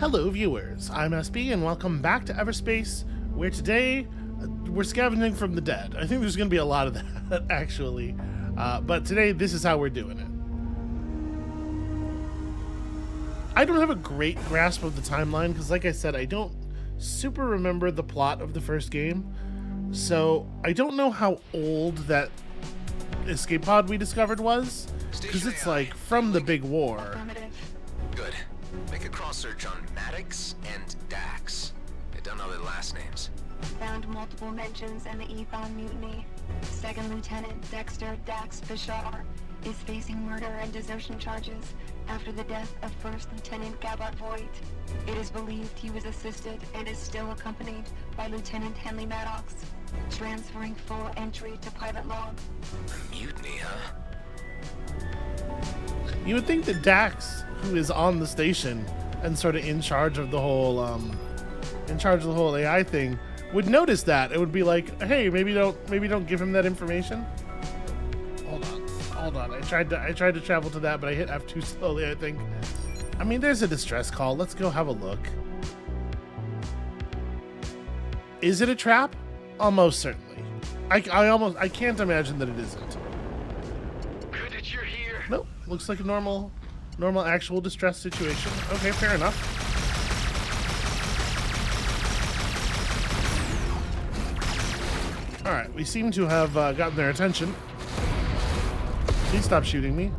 Hello viewers, I'm SB and welcome back to Everspace, where today we're scavenging from the dead. I think there's going to be a lot of that, actually. But today, this is how we're doing it. I don't have a great grasp of the timeline, because like I said, I don't super remember the plot of the first game. So, I don't know how old that escape pod we discovered was, because it's like from the big war. Good. Make a cross search on Maddox and Dax. I don't know their last names. Found multiple mentions in the Ethon mutiny. Second Lieutenant Dexter Dax Bishar is facing murder and desertion charges after the death of First Lieutenant Gabart Voigt. It is believed he was assisted and is still accompanied by Lieutenant Henley Maddox, transferring full entry to pilot log. Mutiny, huh? You would think that Dax, who is on the station and sort of in charge of the whole AI thing, would notice that. It would be like, hey, maybe don't give him that information. Hold on. I tried to travel to that, but I hit F too slowly, I think. I mean, there's a distress call. Let's go have a look. Is it a trap? Almost certainly. I can't imagine that it isn't. Good that you're here. Nope. Looks like a normal actual distress situation. Okay, fair enough. Alright, we seem to have gotten their attention. Please stop shooting me.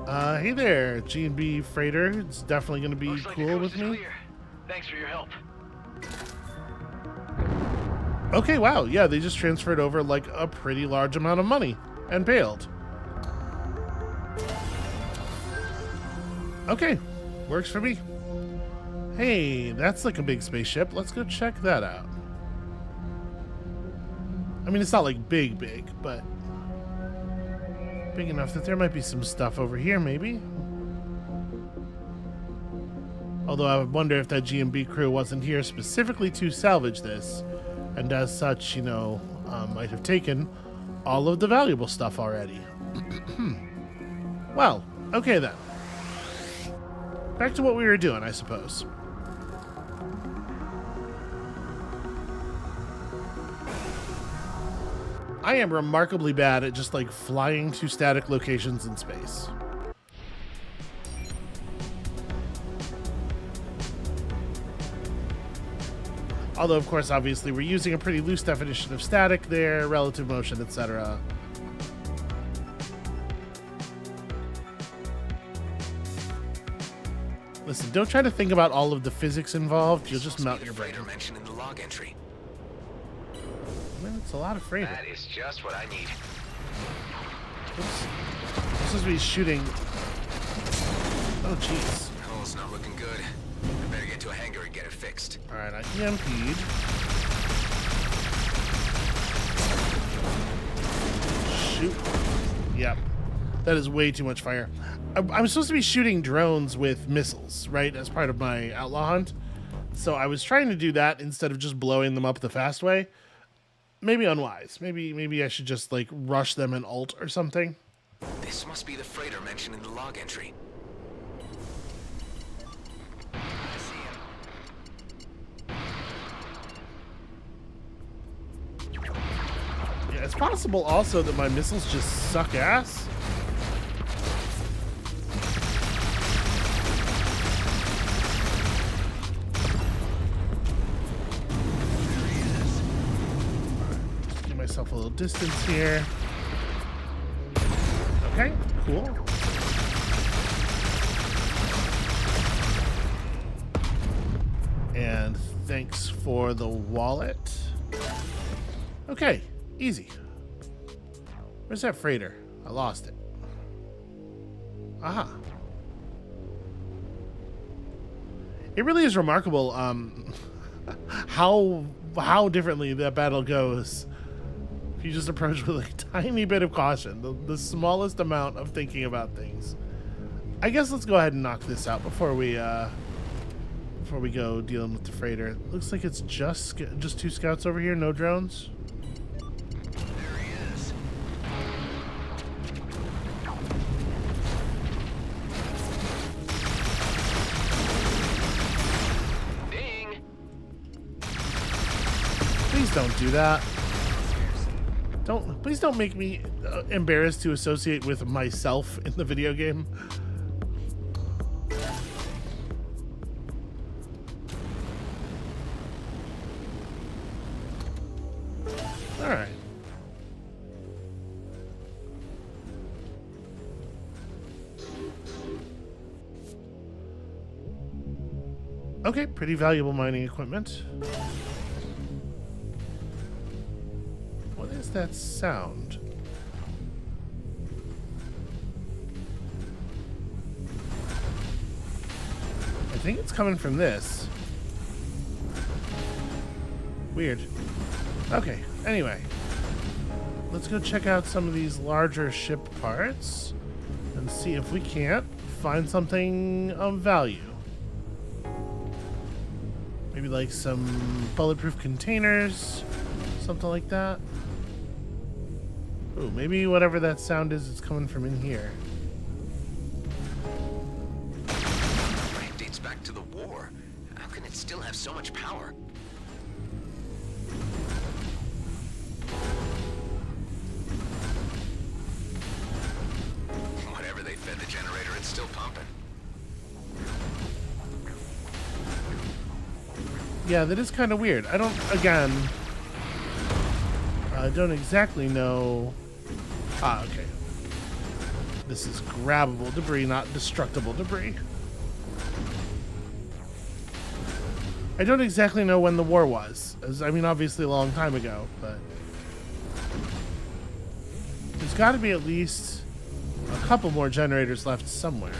Hey there, G&B freighter. It's definitely going to be cool with me. Thanks for your help. Okay, wow. Yeah, they just transferred over like a pretty large amount of money and bailed. Okay, works for me. Hey, that's like a big spaceship. Let's go check that out. I mean, it's not like big, but big enough that there might be some stuff over here, maybe. Although I wonder if that G&B crew wasn't here specifically to salvage this, and as such, you know, might have taken all of the valuable stuff already. Well, okay then. Back to what we were doing, I suppose. I am remarkably bad at just like flying to static locations in space. Although, of course, obviously, we're using a pretty loose definition of static there, relative motion, etc. Listen, don't try to think about all of the physics involved. You'll just melt your brain. Mentioned in the log entry. I mean, it's a lot of freighter. That is just what I need. Oops. This is me shooting. Oh, jeez. Oh, it's not looking good. I better get to a hangar and get it fixed. All right, I EMP'd. Shoot. Yep. That is way too much fire. I'm supposed to be shooting drones with missiles, right, as part of my outlaw hunt. So I was trying to do that instead of just blowing them up the fast way. Maybe unwise. Maybe I should just like rush them and ult or something. This must be the freighter mentioned in the log entry. I see him. Yeah, it's possible also that my missiles just suck ass. Myself a little distance here. Okay, cool. And thanks for the wallet. Okay, easy. Where's that freighter? I lost it. Aha. It really is remarkable how differently that battle goes. You just approach with a tiny bit of caution, the smallest amount of thinking about things. I guess let's go ahead and knock this out before we go dealing with the freighter. Looks like it's just two scouts over here, no drones. There he is. don't do that. Please don't make me embarrassed to associate with myself in the video game. All right. Okay, pretty valuable mining equipment. What is that sound? I think it's coming from this. Weird. Okay, anyway. Let's go check out some of these larger ship parts and see if we can't find something of value. Maybe like some bulletproof containers, something like that. Ooh, maybe whatever that sound is, it's coming from in here. It dates back to the war. How can it still have so much power? Whatever they fed the generator, it's still pumping. Yeah, that is kind of weird. I don't exactly know. Ah, okay. This is grabbable debris, not destructible debris. I don't exactly know when the war was. I mean, obviously a long time ago, but there's got to be at least a couple more generators left somewhere.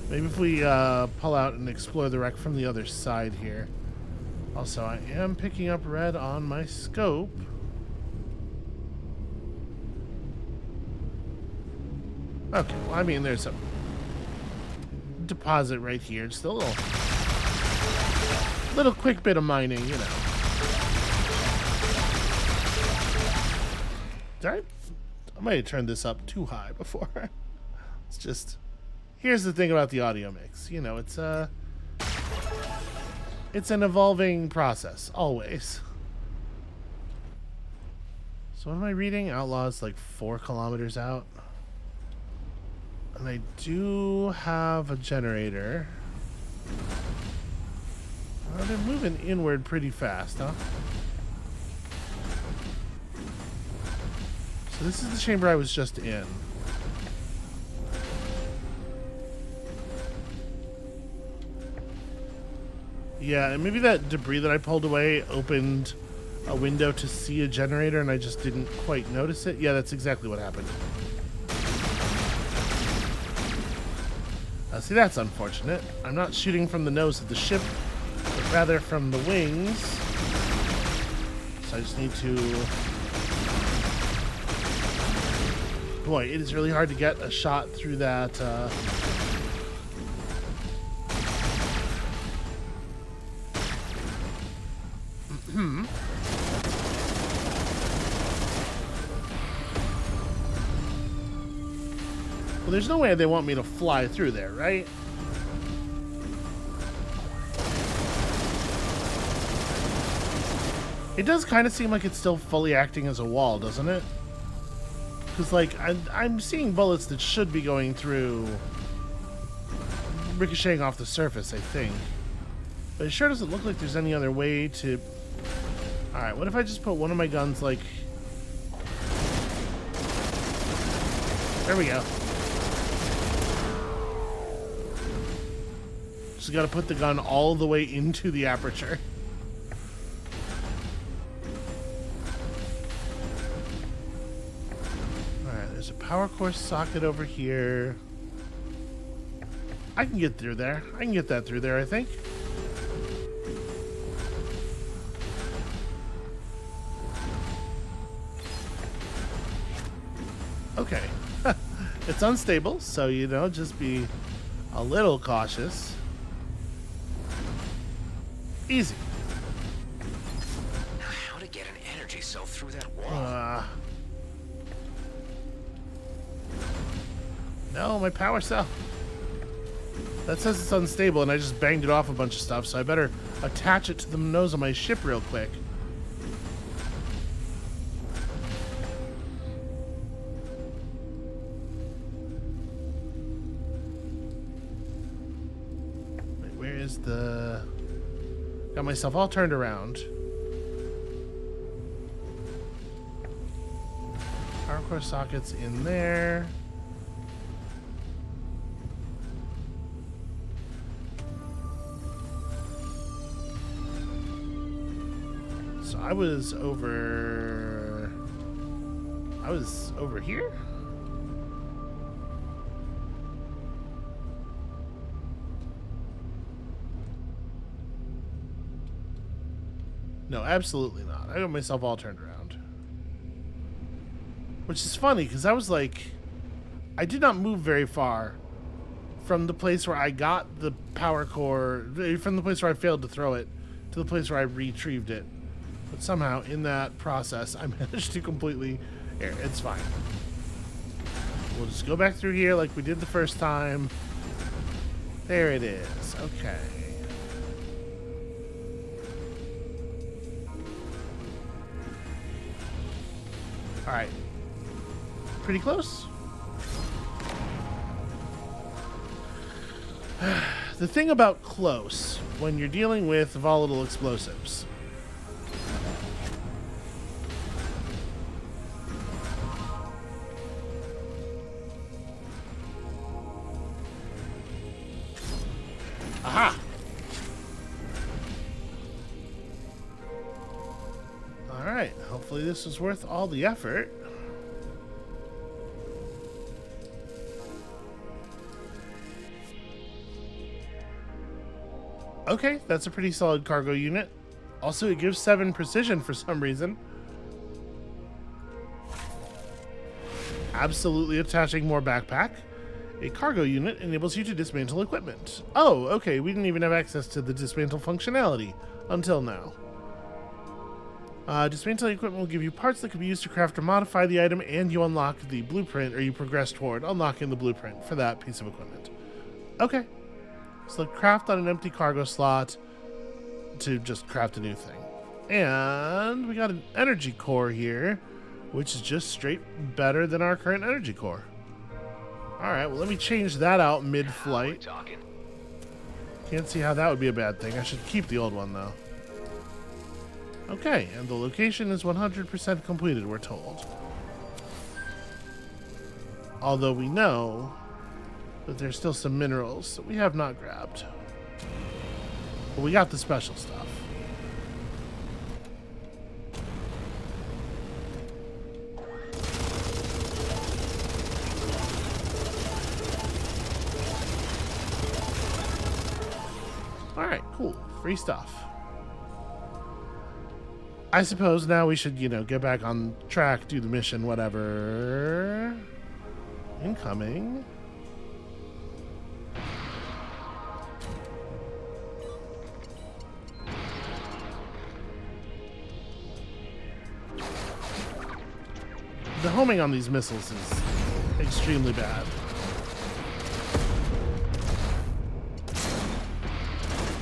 Maybe if we pull out and explore the wreck from the other side here. Also, I am picking up red on my scope. Okay, well, I mean, there's a deposit right here. Just a little quick bit of mining, you know. I might have turned this up too high before. It's just... Here's the thing about the audio mix. You know, it's an evolving process, always. So what am I reading? Outlaw's like 4 kilometers out. And I do have a generator. Well, they're moving inward pretty fast, huh? So this is the chamber I was just in. Yeah, and maybe that debris that I pulled away opened a window to see a generator and I just didn't quite notice it. Yeah, that's exactly what happened. See, that's unfortunate. I'm not shooting from the nose of the ship, but rather from the wings. So I just need to... Boy, it is really hard to get a shot through that... Well, there's no way they want me to fly through there, right? It does kind of seem like it's still fully acting as a wall, doesn't it? Because, like, I'm seeing bullets that should be going through, ricocheting off the surface, I think. But it sure doesn't look like there's any other way to... Alright, what if I just put one of my guns, like... There we go. Just gotta put the gun all the way into the aperture. Alright, there's a power core socket over here. I can get through there. I can get that through there, I think. Okay. It's unstable, so, you know, just be a little cautious. Easy. How to get an energy cell through that wall? No, my power cell. That says it's unstable, and I just banged it off a bunch of stuff, so I better attach it to the nose of my ship real quick. is the... Got myself all turned around. Power core sockets in there. So I was over here? No, absolutely not. I got myself all turned around. Which is funny, because I was like... I did not move very far from the place where I got the power core... From the place where I failed to throw it to the place where I retrieved it. But somehow, in that process, I managed to completely... Here, it's fine. We'll just go back through here like we did the first time. There it is. Okay. Alright. Pretty close. The thing about close, when you're dealing with volatile explosives... Aha! Alright, hopefully this is worth all the effort. Okay, that's a pretty solid cargo unit. Also, it gives 7 precision for some reason. Absolutely attaching more backpack. A cargo unit enables you to dismantle equipment. Oh, okay, we didn't even have access to the dismantle functionality until now. Dismantling equipment will give you parts that can be used to craft or modify the item, and you unlock the blueprint, or you progress toward unlocking the blueprint for that piece of equipment. Okay. So craft on an empty cargo slot to just craft a new thing. And we got an energy core here, which is just straight better than our current energy core. Alright, well let me change that out mid-flight. Can't see how that would be a bad thing. I should keep the old one though. Okay, and the location is 100% completed, we're told. Although we know that there's still some minerals that we have not grabbed. But we got the special stuff. Alright, cool. Free stuff. I suppose now we should, get back on track, do the mission, whatever. Incoming. The homing on these missiles is extremely bad.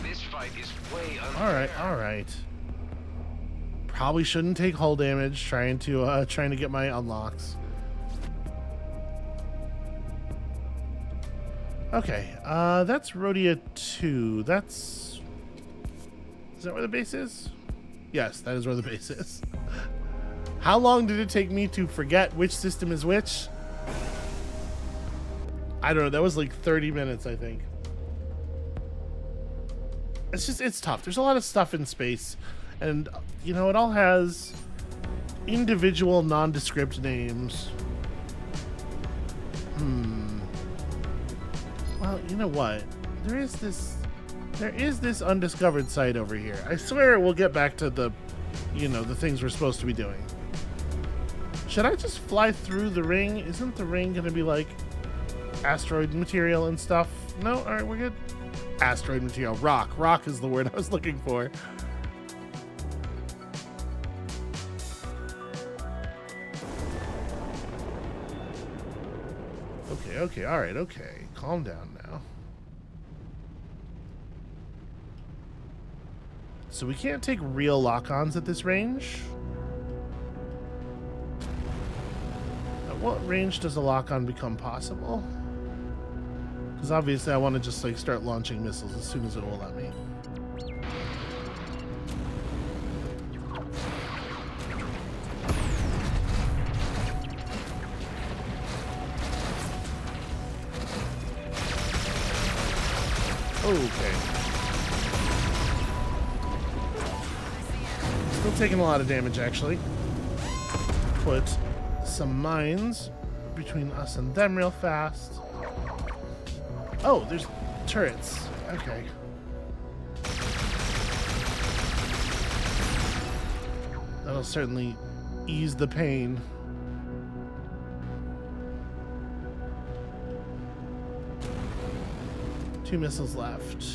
This fight is way unfair. Alright. Probably shouldn't take hull damage trying to get my unlocks. Okay, that's Rhodia 2. Is that where the base is? Yes, that is where the base is. How long did it take me to forget which system is which? I don't know, that was like 30 minutes, I think. It's tough. There's a lot of stuff in space, and, it all has individual nondescript names. Well, you know what? There is this undiscovered site over here. I swear we'll get back to the things we're supposed to be doing. Should I just fly through the ring? Isn't the ring gonna be like asteroid material and stuff? No? Alright, we're good. Asteroid material. Rock. Rock is the word I was looking for. Okay, alright, okay. Calm down now. So we can't take real lock-ons at this range? At what range does a lock-on become possible? Because obviously I want to just like start launching missiles as soon as it will let me. Okay. Still taking a lot of damage, actually. Put some mines between us and them real fast. Oh, there's turrets. Okay. That'll certainly ease the pain. Two missiles left.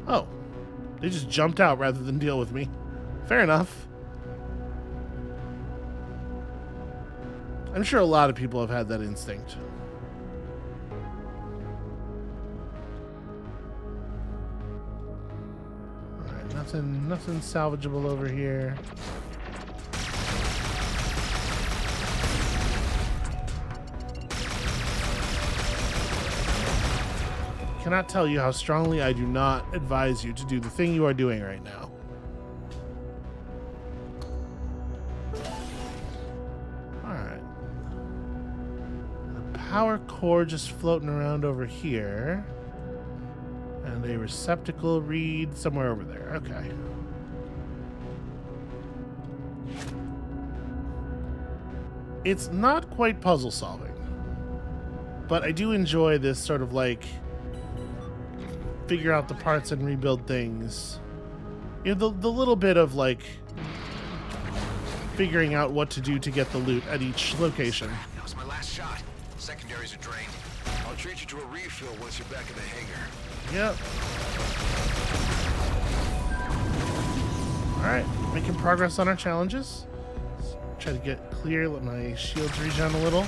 Oh, they just jumped out rather than deal with me. Fair enough. I'm sure a lot of people have had that instinct. Alright, nothing salvageable over here. Cannot tell you how strongly I do not advise you to do the thing you are doing right now. Alright. A power core just floating around over here. And a receptacle reed somewhere over there. Okay. It's not quite puzzle solving. But I do enjoy this sort of like figure out the parts and rebuild things. You know, the little bit of like figuring out what to do to get the loot at each location. That was my last shot. Secondaries are drained. I'll treat you to a refill once you're back in the hangar. Yep. Alright, making progress on our challenges. Let's try to get clear, let my shields regen a little.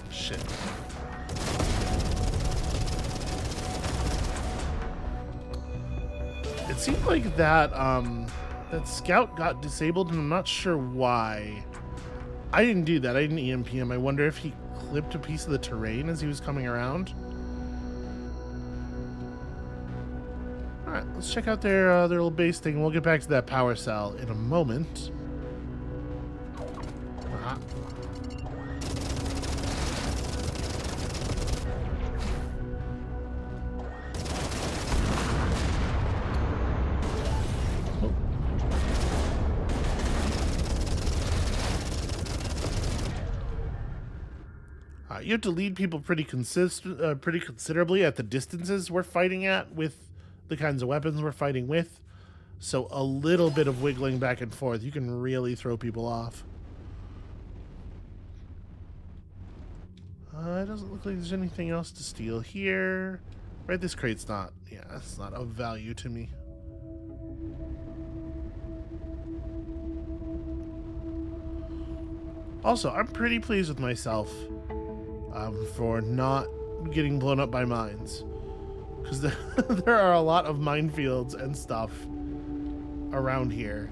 Shit. It seemed like that that scout got disabled, and I'm not sure why. I didn't do that. I didn't EMP him. I wonder if he clipped a piece of the terrain as he was coming around. Alright, let's check out their little base thing. We'll get back to that power cell in a moment. Uh-huh. You have to lead people pretty considerably at the distances we're fighting at with the kinds of weapons we're fighting with. So a little bit of wiggling back and forth, you can really throw people off. It doesn't look like there's anything else to steal here. Right, this crate's not, yeah, it's not of value to me. Also, I'm pretty pleased with myself for not getting blown up by mines. Because there are a lot of minefields and stuff around here.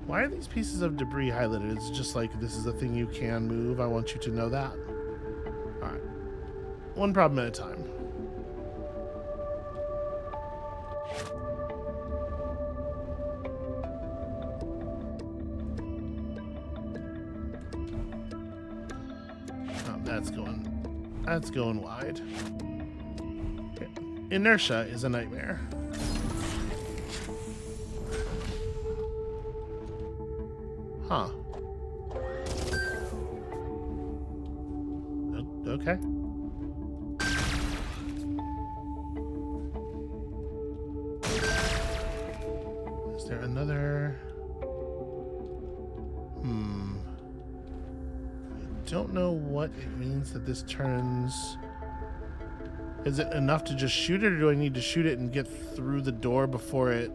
Why are these pieces of debris highlighted? It's just like, this is a thing you can move. I want you to know that. Alright. One problem at a time. That's going wide. Okay. Inertia is a nightmare. Huh. Okay. Is there another? Don't know what it means that this turns. Is it enough to just shoot it, or do I need to shoot it and get through the door before it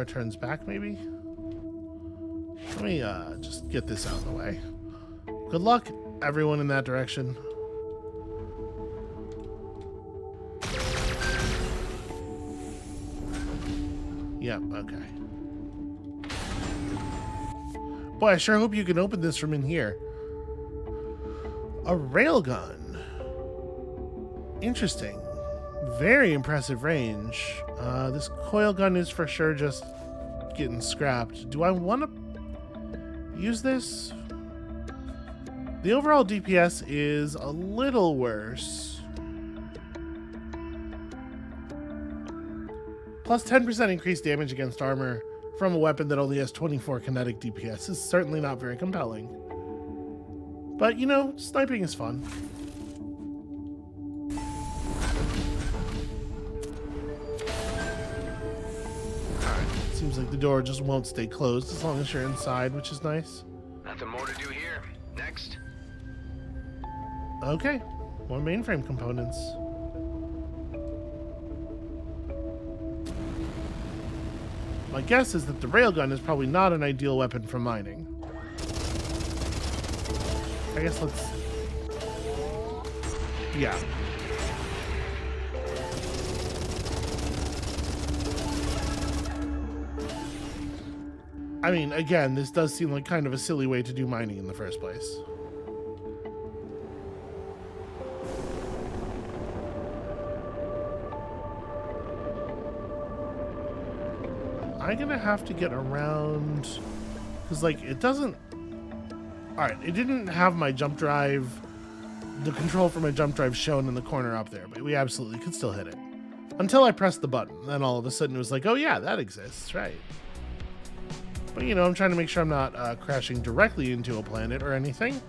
turns back? Maybe. Let me just get this out of the way. Good luck, everyone in that direction. Yep. Okay. Boy, I sure hope you can open this from in here. A railgun. Interesting. Very impressive range. This coil gun is for sure just getting scrapped. Do I want to use this? The overall DPS is a little worse. Plus 10% increased damage against armor from a weapon that only has 24 kinetic DPS is certainly not very compelling. But, you know, sniping is fun. Seems like the door just won't stay closed as long as you're inside, which is nice. Nothing more to do here. Next. Okay, more mainframe components. My guess is that the railgun is probably not an ideal weapon for mining. I guess let's... Yeah. I mean, again, this does seem like kind of a silly way to do mining in the first place. I'm gonna have to get around, because like it doesn't... Alright, it didn't have my jump drive, the control for my jump drive shown in the corner up there, but we absolutely could still hit it. Until I pressed the button, then all of a sudden it was like, oh yeah, that exists, right. But you know, I'm trying to make sure I'm not crashing directly into a planet or anything.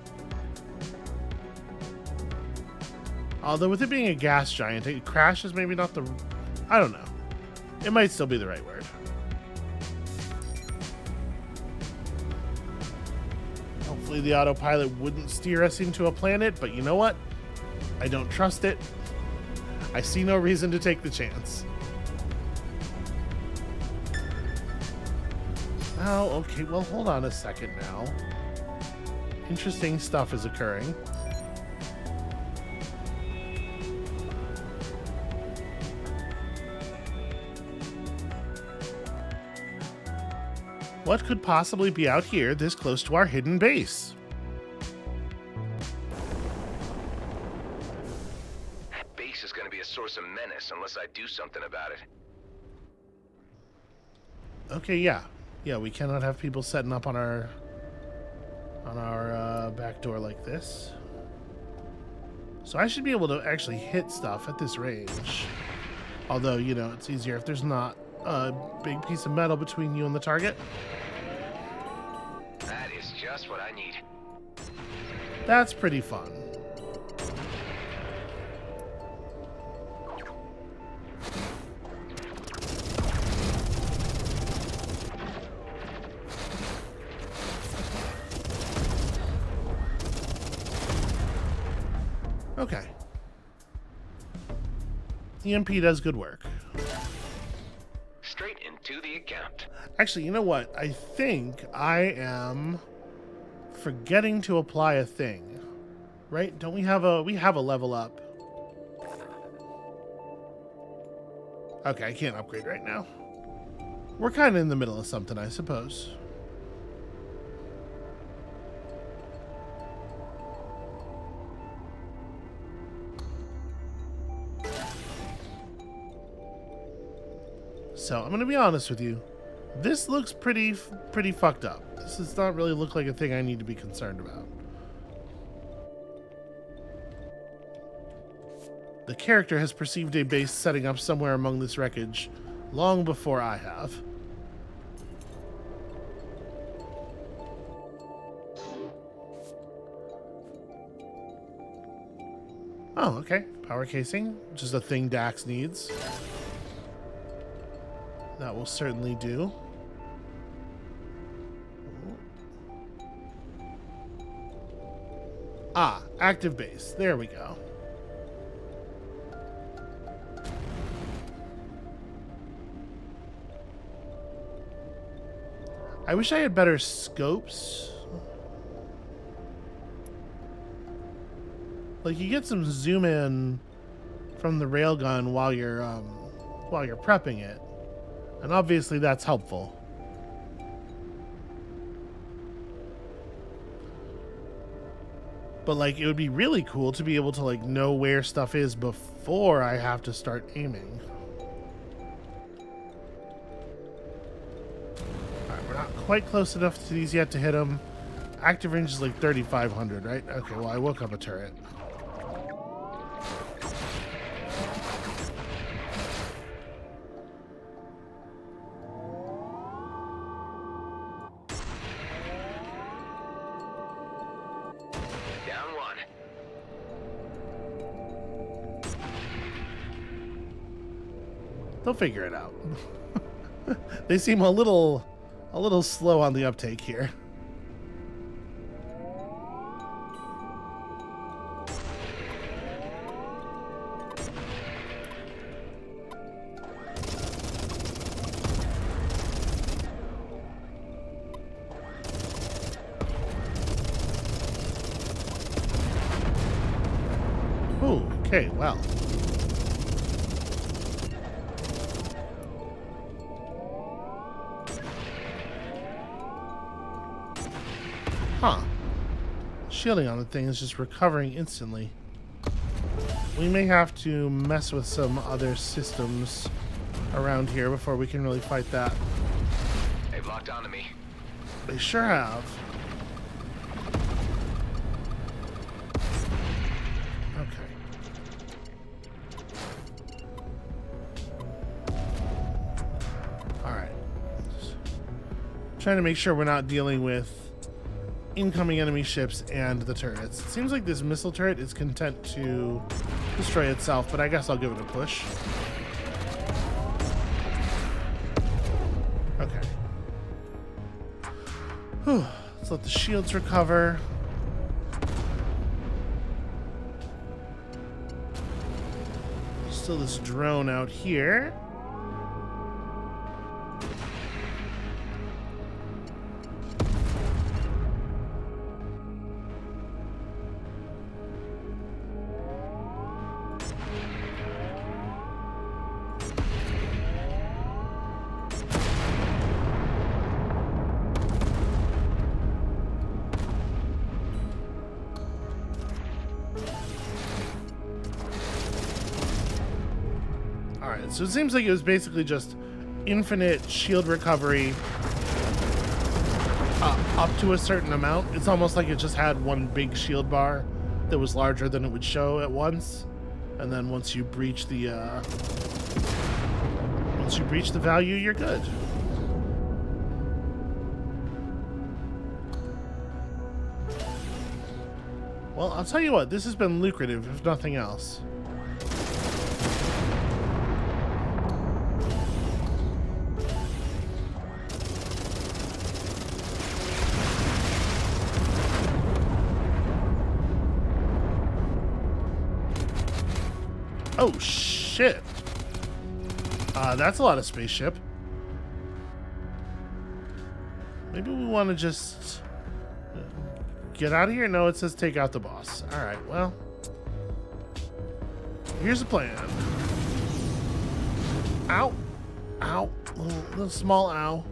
Although with it being a gas giant, a crash is maybe not the... I don't know. It might still be the right word. Hopefully the autopilot wouldn't steer us into a planet, but you know what? I don't trust it. I see no reason to take the chance. Oh, okay, well, hold on a second now. Interesting stuff is occurring. What could possibly be out here this close to our hidden base? That base is going to be a source of menace unless I do something about it. Okay, yeah. Yeah, we cannot have people setting up on our back door like this. So I should be able to actually hit stuff at this range. Although, you know, it's easier if there's not a big piece of metal between you and the target. That is just what I need. That's pretty fun. Okay. EMP does good work. Straight into the account. Actually, you know what? I think I am forgetting to apply a thing. Right? Don't we have a level up? Okay, I can't upgrade right now. We're kind of in the middle of something, I suppose. So I'm gonna be honest with you. This looks pretty fucked up. This does not really look like a thing I need to be concerned about. The character has perceived a base setting up somewhere among this wreckage long before I have. Oh, okay. Power casing, which is a thing Dax needs. That will certainly do. Ah, active base. There we go. I wish I had better scopes. Like, you get some zoom in from the railgun while you're prepping it. And obviously that's helpful. But like, it would be really cool to be able to like know where stuff is before I have to start aiming. Alright, we're not quite close enough to these yet to hit them. Active range is like 3,500, right? Okay, well, I woke up a turret. They'll figure it out. They seem a little slow on the uptake here. Ooh, okay, well. Huh. Shielding on the thing is just recovering instantly. We may have to mess with some other systems around here before we can really fight that. They've locked onto me. They sure have. Okay. Alright. Trying to make sure we're not dealing with incoming enemy ships and the turrets. It seems like this missile turret is content to destroy itself, but I guess I'll give it a push. Okay. Whew. Let's let the shields recover. Still this drone out here. So it seems like it was basically just infinite shield recovery up to a certain amount. It's almost like it just had one big shield bar that was larger than it would show at once. And then once you breach the value, you're good. Well, I'll tell you what, this has been lucrative, if nothing else. Oh, shit. That's a lot of spaceship. Maybe we want to just get out of here? No, it says take out the boss. Alright, well. Here's the plan. Ow. Ow. Little small ow.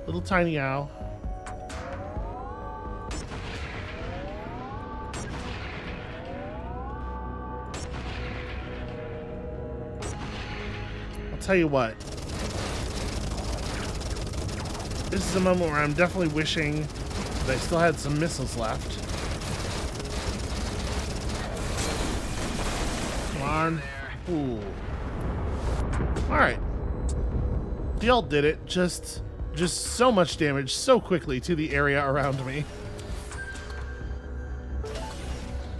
Little tiny ow. Tell you what, this is a moment where I'm definitely wishing that I still had some missiles left. Come on. Ooh. Alright. The ult did it. Just so much damage so quickly to the area around me.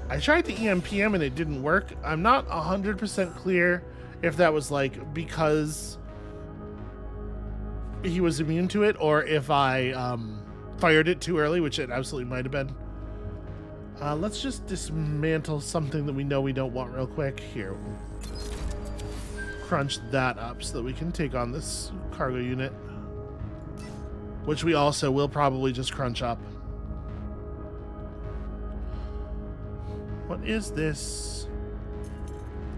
I tried the EMPM and it didn't work. I'm not 100% clear if that was like because he was immune to it or if I fired it too early, which it absolutely might have been. Let's just dismantle something that we know we don't want real quick. Here, crunch that up so that we can take on this cargo unit, which we also will probably just crunch up. What is this?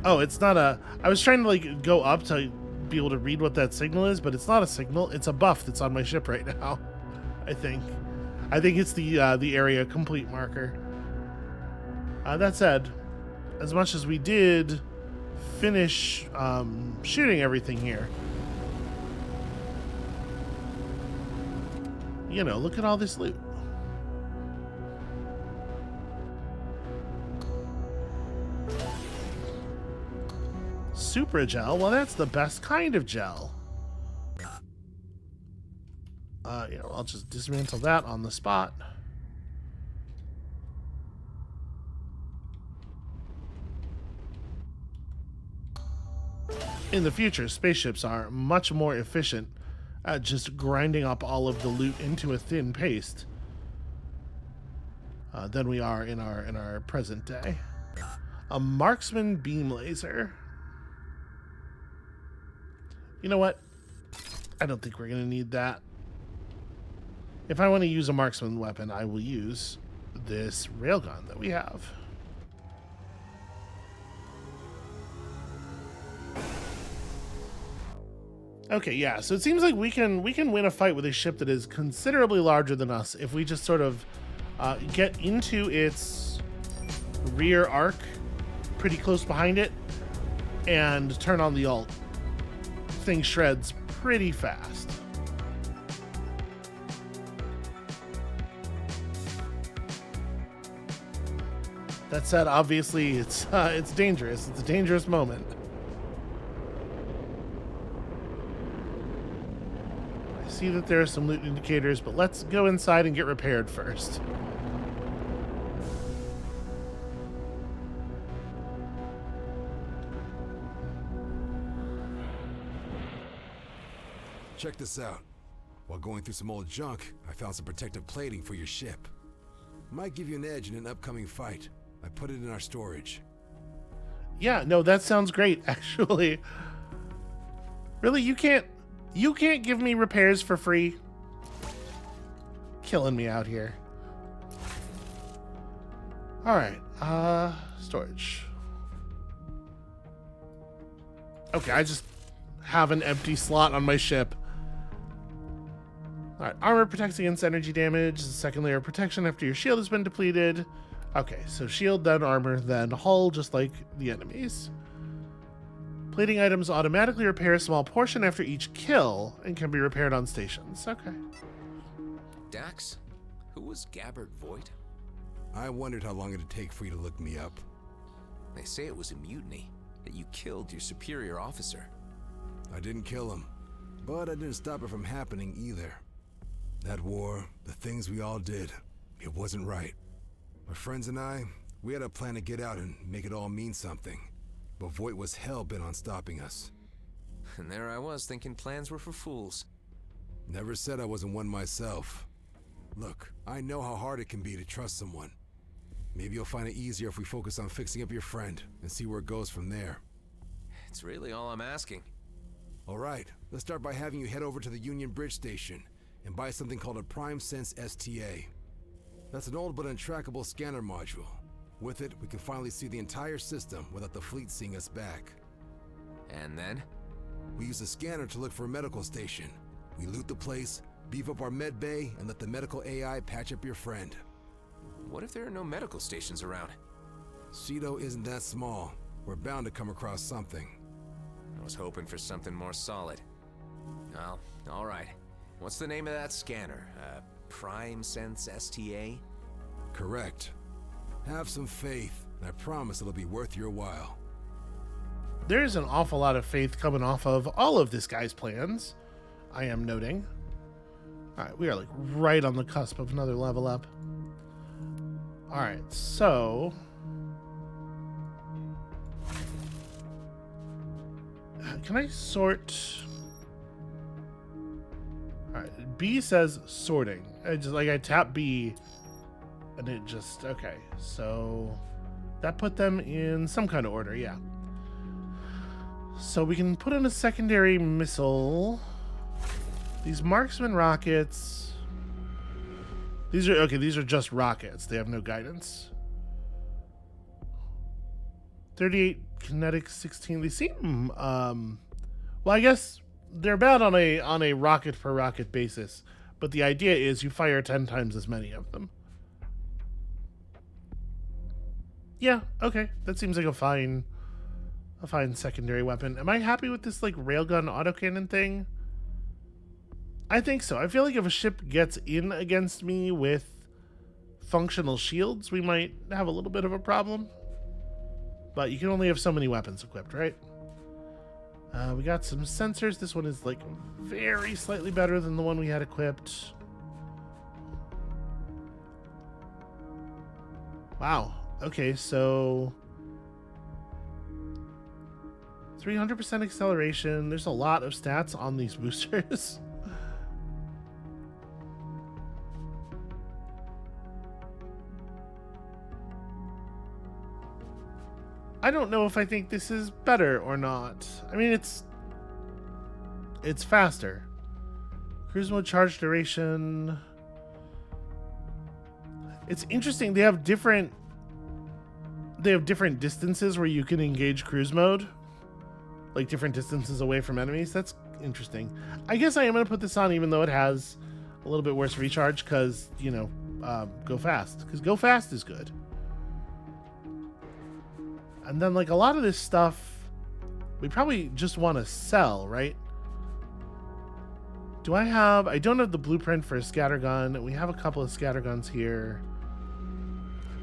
Oh, it's not a... I was trying to like go up to be able to read what that signal is, but it's not a signal. It's a buff that's on my ship right now. I think it's the area complete marker. That said, as much as we did finish shooting everything here, you know, look at all this loot. Super gel? Well, that's the best kind of gel. You know, I'll just dismantle that on the spot. In the future, spaceships are much more efficient at just grinding up all of the loot into a thin paste than we are in our present day. A marksman beam laser. You know what? I don't think we're going to need that. If I want to use a marksman weapon, I will use this railgun that we have. Okay, yeah, so it seems like we can win a fight with a ship that is considerably larger than us if we just sort of get into its rear arc pretty close behind it and turn on the ult. Thing shreds pretty fast. That said, obviously it's dangerous. It's a dangerous moment. I see that there are some loot indicators, but let's go inside and get repaired first. Check this out. While going through some old junk, I found some protective plating for your ship. Might give you an edge in an upcoming fight. I put it in our storage. Yeah, no, that sounds great, actually. Really, you can't give me repairs for free? Killing me out here. Alright, storage. Okay, I just have an empty slot on my ship. Alright, armor protects against energy damage. Second layer of protection after your shield has been depleted. Okay, so shield, then armor, then hull, just like the enemies. Plating items automatically repair a small portion after each kill and can be repaired on stations. Okay. Dax? Who was Gabbard Voigt? I wondered how long it'd take for you to look me up. They say it was a mutiny, that you killed your superior officer. I didn't kill him, but I didn't stop it from happening either. That war, the things we all did, it wasn't right. My friends and I, we had a plan to get out and make it all mean something. But Voigt was hell-bent on stopping us. And there I was thinking plans were for fools. Never said I wasn't one myself. Look, I know how hard it can be to trust someone. Maybe you'll find it easier if we focus on fixing up your friend and see where it goes from there. It's really all I'm asking. Alright, let's start by having you head over to the Union Bridge Station and buy something called a Prime Sense STA. That's an old but untrackable scanner module. With it, we can finally see the entire system without the fleet seeing us back. And then? We use the scanner to look for a medical station. We loot the place, beef up our med bay, and let the medical AI patch up your friend. What if there are no medical stations around? Cedo isn't that small. We're bound to come across something. I was hoping for something more solid. Well, alright. What's the name of that scanner? Prime Sense STA? Correct. Have some faith, and I promise it'll be worth your while. There's an awful lot of faith coming off of all of this guy's plans, I am noting. Alright, we are like right on the cusp of another level up. Alright, so... Can I sort... Alright, B says sorting. I tap B and it just, okay. So that put them in some kind of order, yeah. So we can put in a secondary missile. These marksman rockets. These are just rockets. They have no guidance. 38 kinetic, 16. They seem well, I guess they're bad on a rocket per rocket basis, but the idea is you fire 10 times as many of them. Yeah, okay. That seems like a fine secondary weapon. Am I happy with this like railgun autocannon thing? I think so. I feel like if a ship gets in against me with functional shields, we might have a little bit of a problem. But you can only have so many weapons equipped, right? We got some sensors. This one is like very slightly better than the one we had equipped. Wow. Okay, so 300% acceleration. There's a lot of stats on these boosters. I don't know if I think this is better or not. I mean, it's faster. Cruise mode charge duration. It's interesting. They have different distances where you can engage cruise mode, like different distances away from enemies. That's interesting. I guess I am going to put this on even though it has a little bit worse recharge because, you know, go fast. Because go fast is good. And then, like, a lot of this stuff, we probably just want to sell, right? I don't have the blueprint for a scattergun. We have a couple of scatterguns here.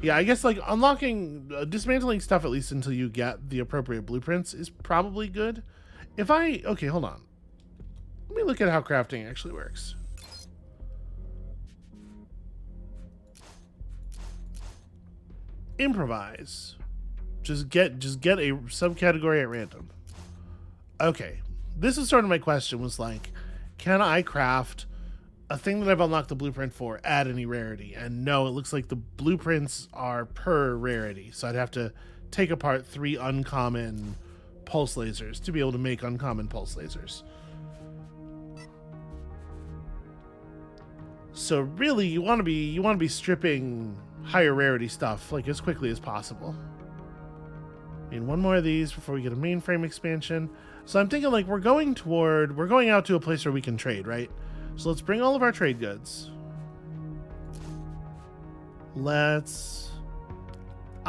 Yeah, I guess, like, unlocking, dismantling stuff at least until you get the appropriate blueprints is probably good. Okay, hold on. Let me look at how crafting actually works. Improvise. Just get a subcategory at random. Okay. This is sort of my question was like, can I craft a thing that I've unlocked the blueprint for at any rarity? And no, it looks like the blueprints are per rarity. So I'd have to take apart 3 uncommon pulse lasers to be able to make uncommon pulse lasers. So really you want to be stripping higher rarity stuff like as quickly as possible. And one more of these before we get a mainframe expansion. So I'm thinking like we're going out to a place where we can trade, right? So let's bring all of our trade goods. I'm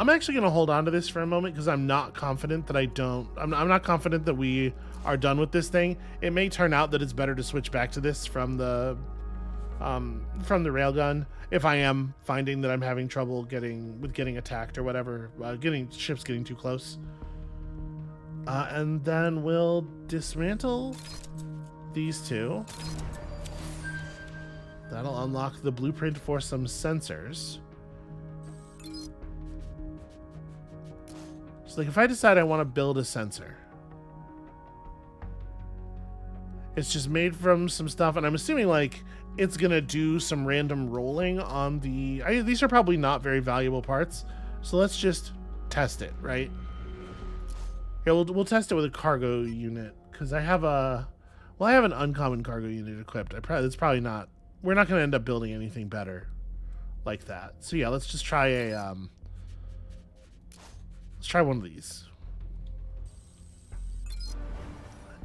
actually going to hold on to this for a moment because I'm not confident that I'm not confident that we are done with this thing. It may turn out that it's better to switch back to this from the railgun if I am finding that I'm having trouble getting attacked or whatever, ships getting too close. And then we'll dismantle these 2. That'll unlock the blueprint for some sensors. So like if I decide I want to build a sensor, it's just made from some stuff, and I'm assuming like it's gonna do some random rolling on these are probably not very valuable parts, so let's just test it, right? Here, we'll test it with a cargo unit because I have an uncommon cargo unit equipped. We're not gonna end up building anything better like that. So yeah, let's just try let's try one of these.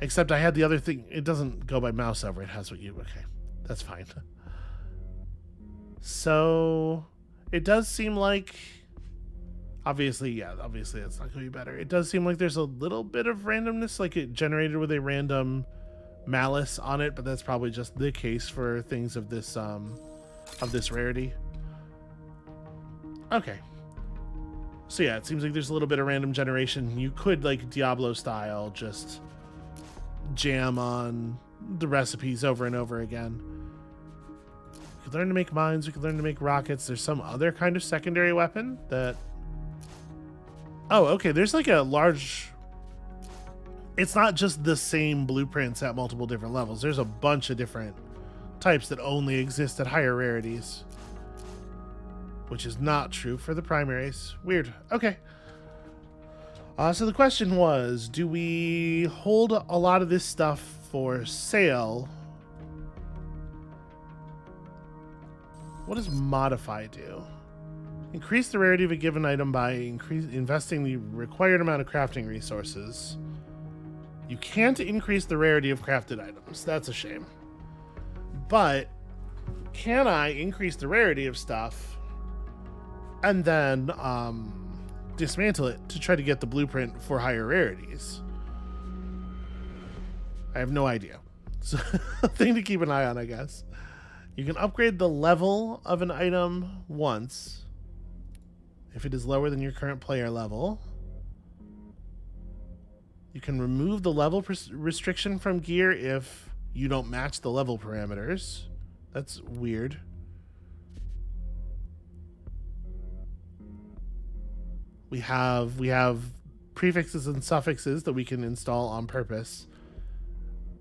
Except I had the other thing. It doesn't go by mouse over. It has what you... Okay. That's fine. So it does seem like... Obviously that's not going to be better. It does seem like there's a little bit of randomness, like it generated with a random malice on it, but that's probably just the case for things of this rarity. Okay. So yeah, it seems like there's a little bit of random generation. You could, like Diablo style, just jam on the recipes over and over again. We could learn to make mines, we could learn to make rockets. There's some other kind of secondary weapon that... Oh, okay, there's like a large... It's not just the same blueprints at multiple different levels. There's a bunch of different types that only exist at higher rarities. Which is not true for the primaries. Weird. Okay. So the question was, do we hold a lot of this stuff for sale? What does modify do? Increase the rarity of a given item by investing the required amount of crafting resources. You can't increase the rarity of crafted items. That's a shame. But can I increase the rarity of stuff and then dismantle it to try to get the blueprint for higher rarities. I have no idea. So a thing to keep an eye on, I guess. You can upgrade the level of an item once if it is lower than your current player level. You can remove the level restriction from gear if you don't match the level parameters. That's weird. We have prefixes and suffixes that we can install on purpose.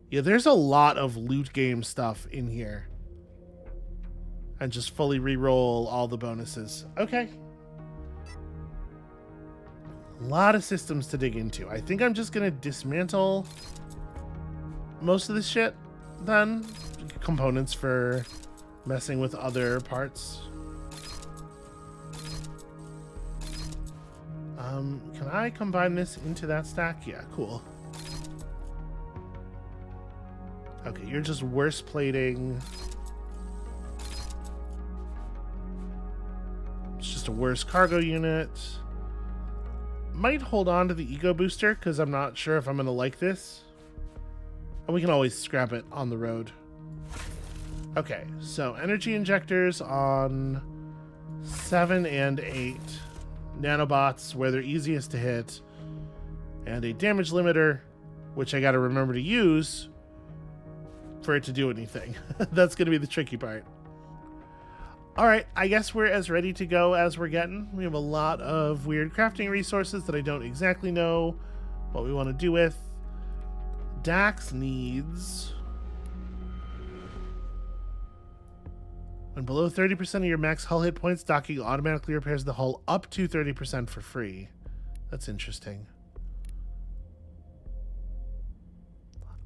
Yeah, there's a lot of loot game stuff in here. And just fully re-roll all the bonuses. Okay. A lot of systems to dig into. I think I'm just going to dismantle most of this shit then. Components for messing with other parts. Can I combine this into that stack? Yeah, cool. Okay, you're just worse plating. It's just a worse cargo unit. Might hold on to the ego booster because I'm not sure if I'm going to like this. And we can always scrap it on the road. Okay, so energy injectors on 7 and 8. Nanobots where they're easiest to hit. And a damage limiter, which I got to remember to use for it to do anything. That's going to be the tricky part. All right, I guess we're as ready to go as we're getting. We have a lot of weird crafting resources that I don't exactly know what we want to do with. Dax needs... When below 30% of your max hull hit points, docking automatically repairs the hull up to 30% for free. That's interesting.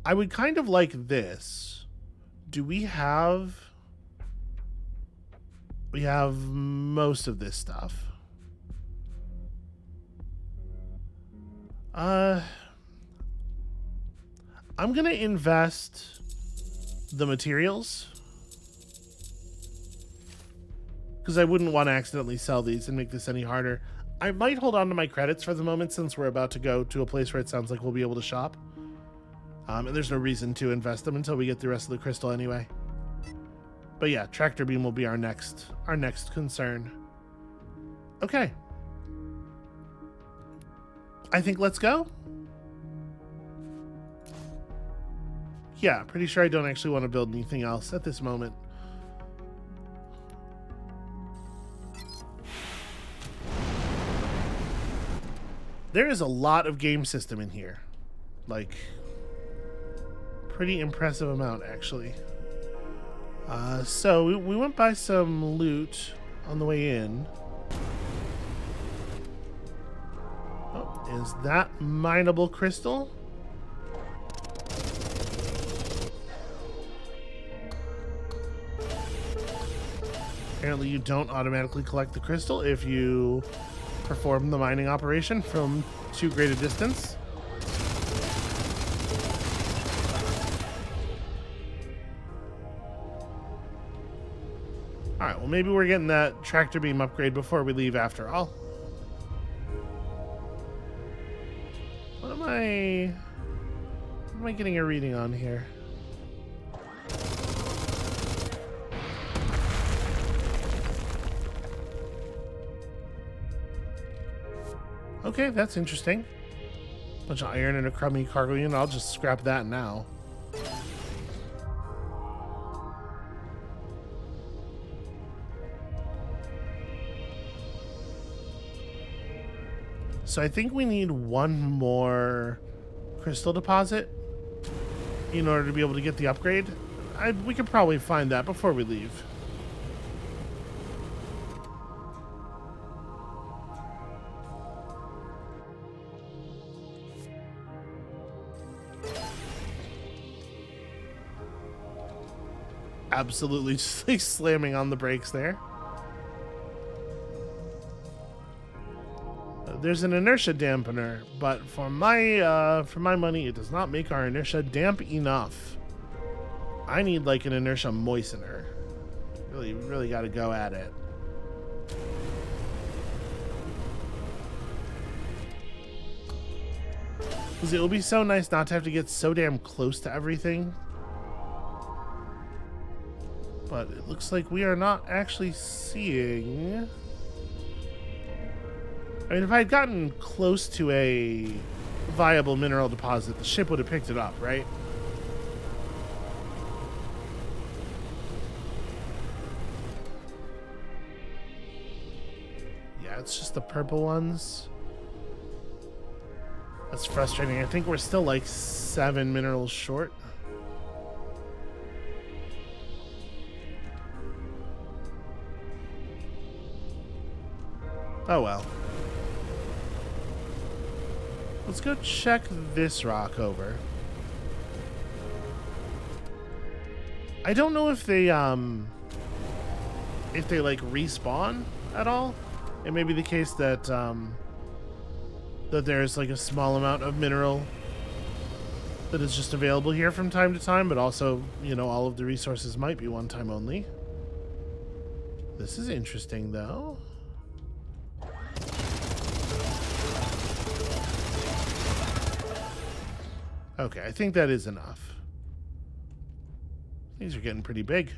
I would kind of like this. Do we have... We have most of this stuff. I'm gonna invest the materials because I wouldn't want to accidentally sell these and make this any harder. I might hold on to my credits for the moment since we're about to go to a place where it sounds like we'll be able to shop. And there's no reason to invest them until we get the rest of the crystal anyway. But yeah, tractor beam will be our next concern. Okay. I think let's go. Yeah, pretty sure I don't actually want to build anything else at this moment. There is a lot of game system in here. Like, pretty impressive amount, actually. So we went by some loot on the way in. Oh, is that mineable crystal? Apparently you don't automatically collect the crystal if you perform the mining operation from too great a distance. Alright, well maybe we're getting that tractor beam upgrade before we leave after all. What am I getting a reading on here? Okay, that's interesting. Bunch of iron and a crummy cargo unit. I'll just scrap that now. So I think we need one more crystal deposit in order to be able to get the upgrade. We could probably find that before we leave. Absolutely just like slamming on the brakes there. There's an inertia dampener, but for my money, it does not make our inertia damp enough. I need like an inertia moistener. Really got to go at it. Because it will be so nice not to have to get so damn close to everything. But it looks like we are not actually seeing... I mean, if I had gotten close to a viable mineral deposit, the ship would have picked it up, right? Yeah, it's just the purple ones. That's frustrating. I think we're still like 7 minerals short. Oh well. Let's go check this rock over. I don't know if they like respawn at all. It may be the case that that there's like a small amount of mineral that is just available here from time to time, but also, you know, all of the resources might be one time only. This is interesting though. Okay, I think that is enough. These are getting pretty big.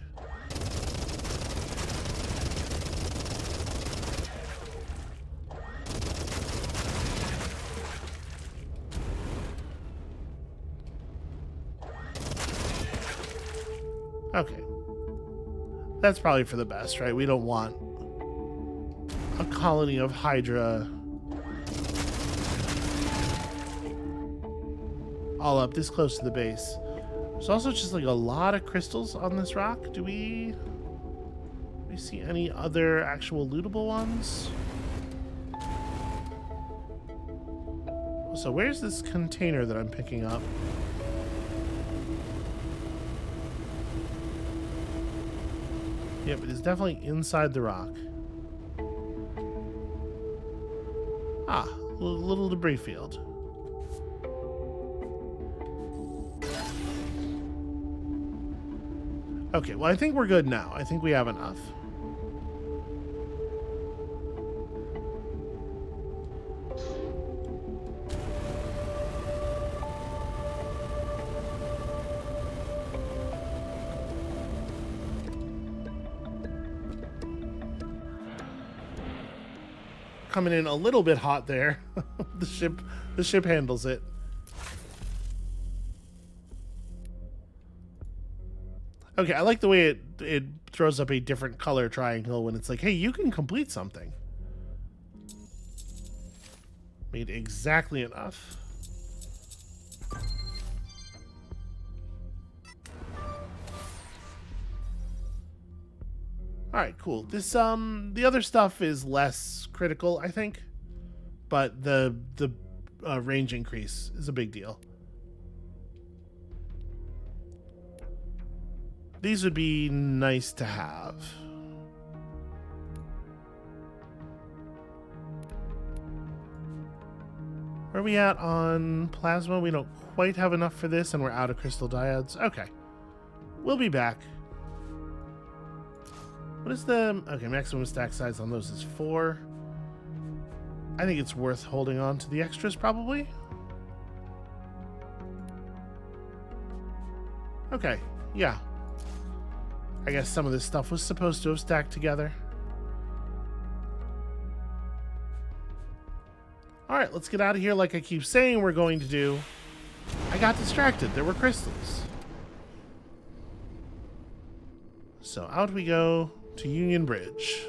Okay. That's probably for the best, right? We don't want a colony of Hydra all up this close to the base. There's also just like a lot of crystals on this rock. Do we see any other actual lootable ones? So where's this container that I'm picking up? Yep, it is definitely inside the rock. Ah, a little debris field. Okay, well, I think we're good now. I think we have enough. Coming in a little bit hot there. The ship handles it. Okay, I like the way it throws up a different color triangle when it's like, hey, you can complete something. Made exactly enough. Alright, cool. This the other stuff is less critical, I think. But the range increase is a big deal. These would be nice to have. Where are we at on plasma? We don't quite have enough for this, and we're out of crystal diodes. Okay. We'll be back. What is the... Okay, maximum stack size on those is 4. I think it's worth holding on to the extras, probably. Okay, yeah. I guess some of this stuff was supposed to have stacked together. Alright, let's get out of here like I keep saying we're going to do. I got distracted. There were crystals. So out we go to Union Bridge.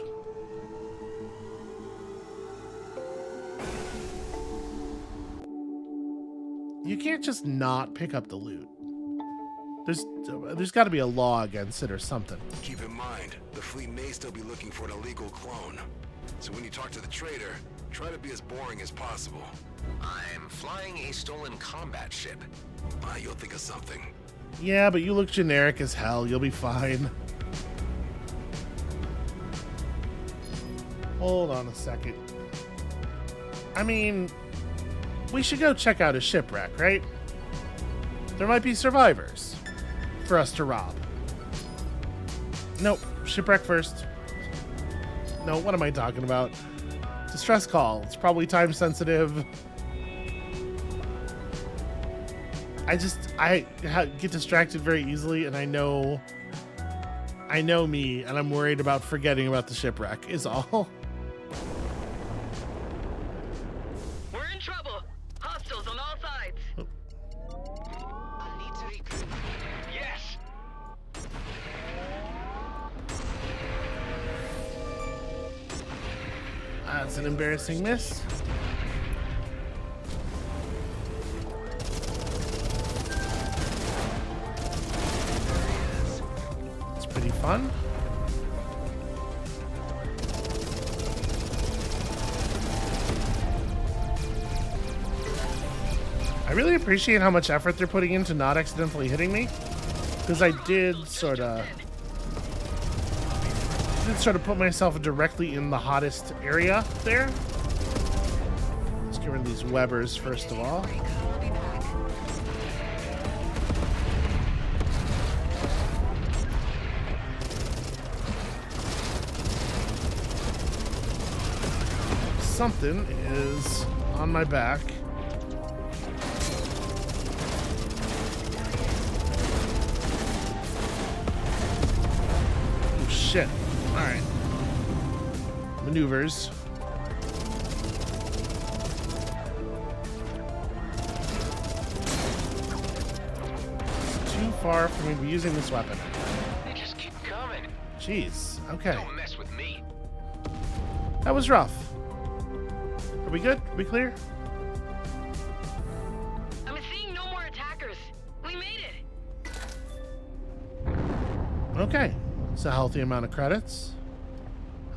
You can't just not pick up the loot. There's got to be a law against it or something. Keep in mind, the fleet may still be looking for an illegal clone. So when you talk to the trader, try to be as boring as possible. I'm flying a stolen combat ship. You'll think of something. Yeah, but you look generic as hell. You'll be fine. Hold on a second. I mean, we should go check out a shipwreck, right? There might be survivors for us to rob. Nope. Shipwreck first. No, what am I talking about? Distress call. It's probably time sensitive. get distracted very easily, and I know me, and I'm worried about forgetting about the shipwreck is all. We're in trouble. Hostiles on all sides. Need to regroup. Yes. That's an embarrassing miss. It's pretty fun. I really appreciate how much effort they're putting into not accidentally hitting me, because I did sort of put myself directly in the hottest area there. Let's get rid of these Webbers first of all. Something is on my back. Oh shit. Alright. Maneuvers. It's too far for me to be using this weapon. They just keep coming. Jeez. Okay. Don't mess with me. That was rough. Are we good? Are we clear? I'm seeing no more attackers. We made it. Okay. It's a healthy amount of credits.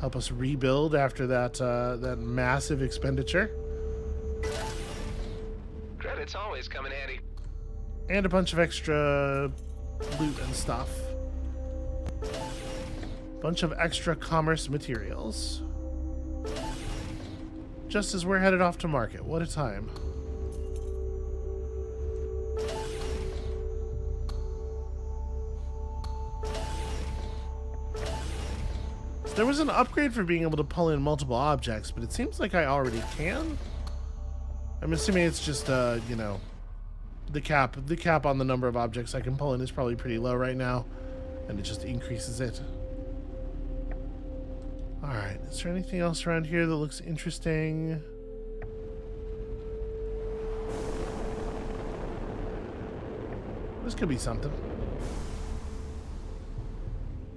Help us rebuild after that massive expenditure. Credits always come in handy. And a bunch of extra loot and stuff. Bunch of extra commerce materials. Just as we're headed off to market. What a time. There was an upgrade for being able to pull in multiple objects, but it seems like I already can. I'm assuming it's just, you know, the cap on the number of objects I can pull in is probably pretty low right now, and it just increases it. Alright, is there anything else around here that looks interesting? This could be something.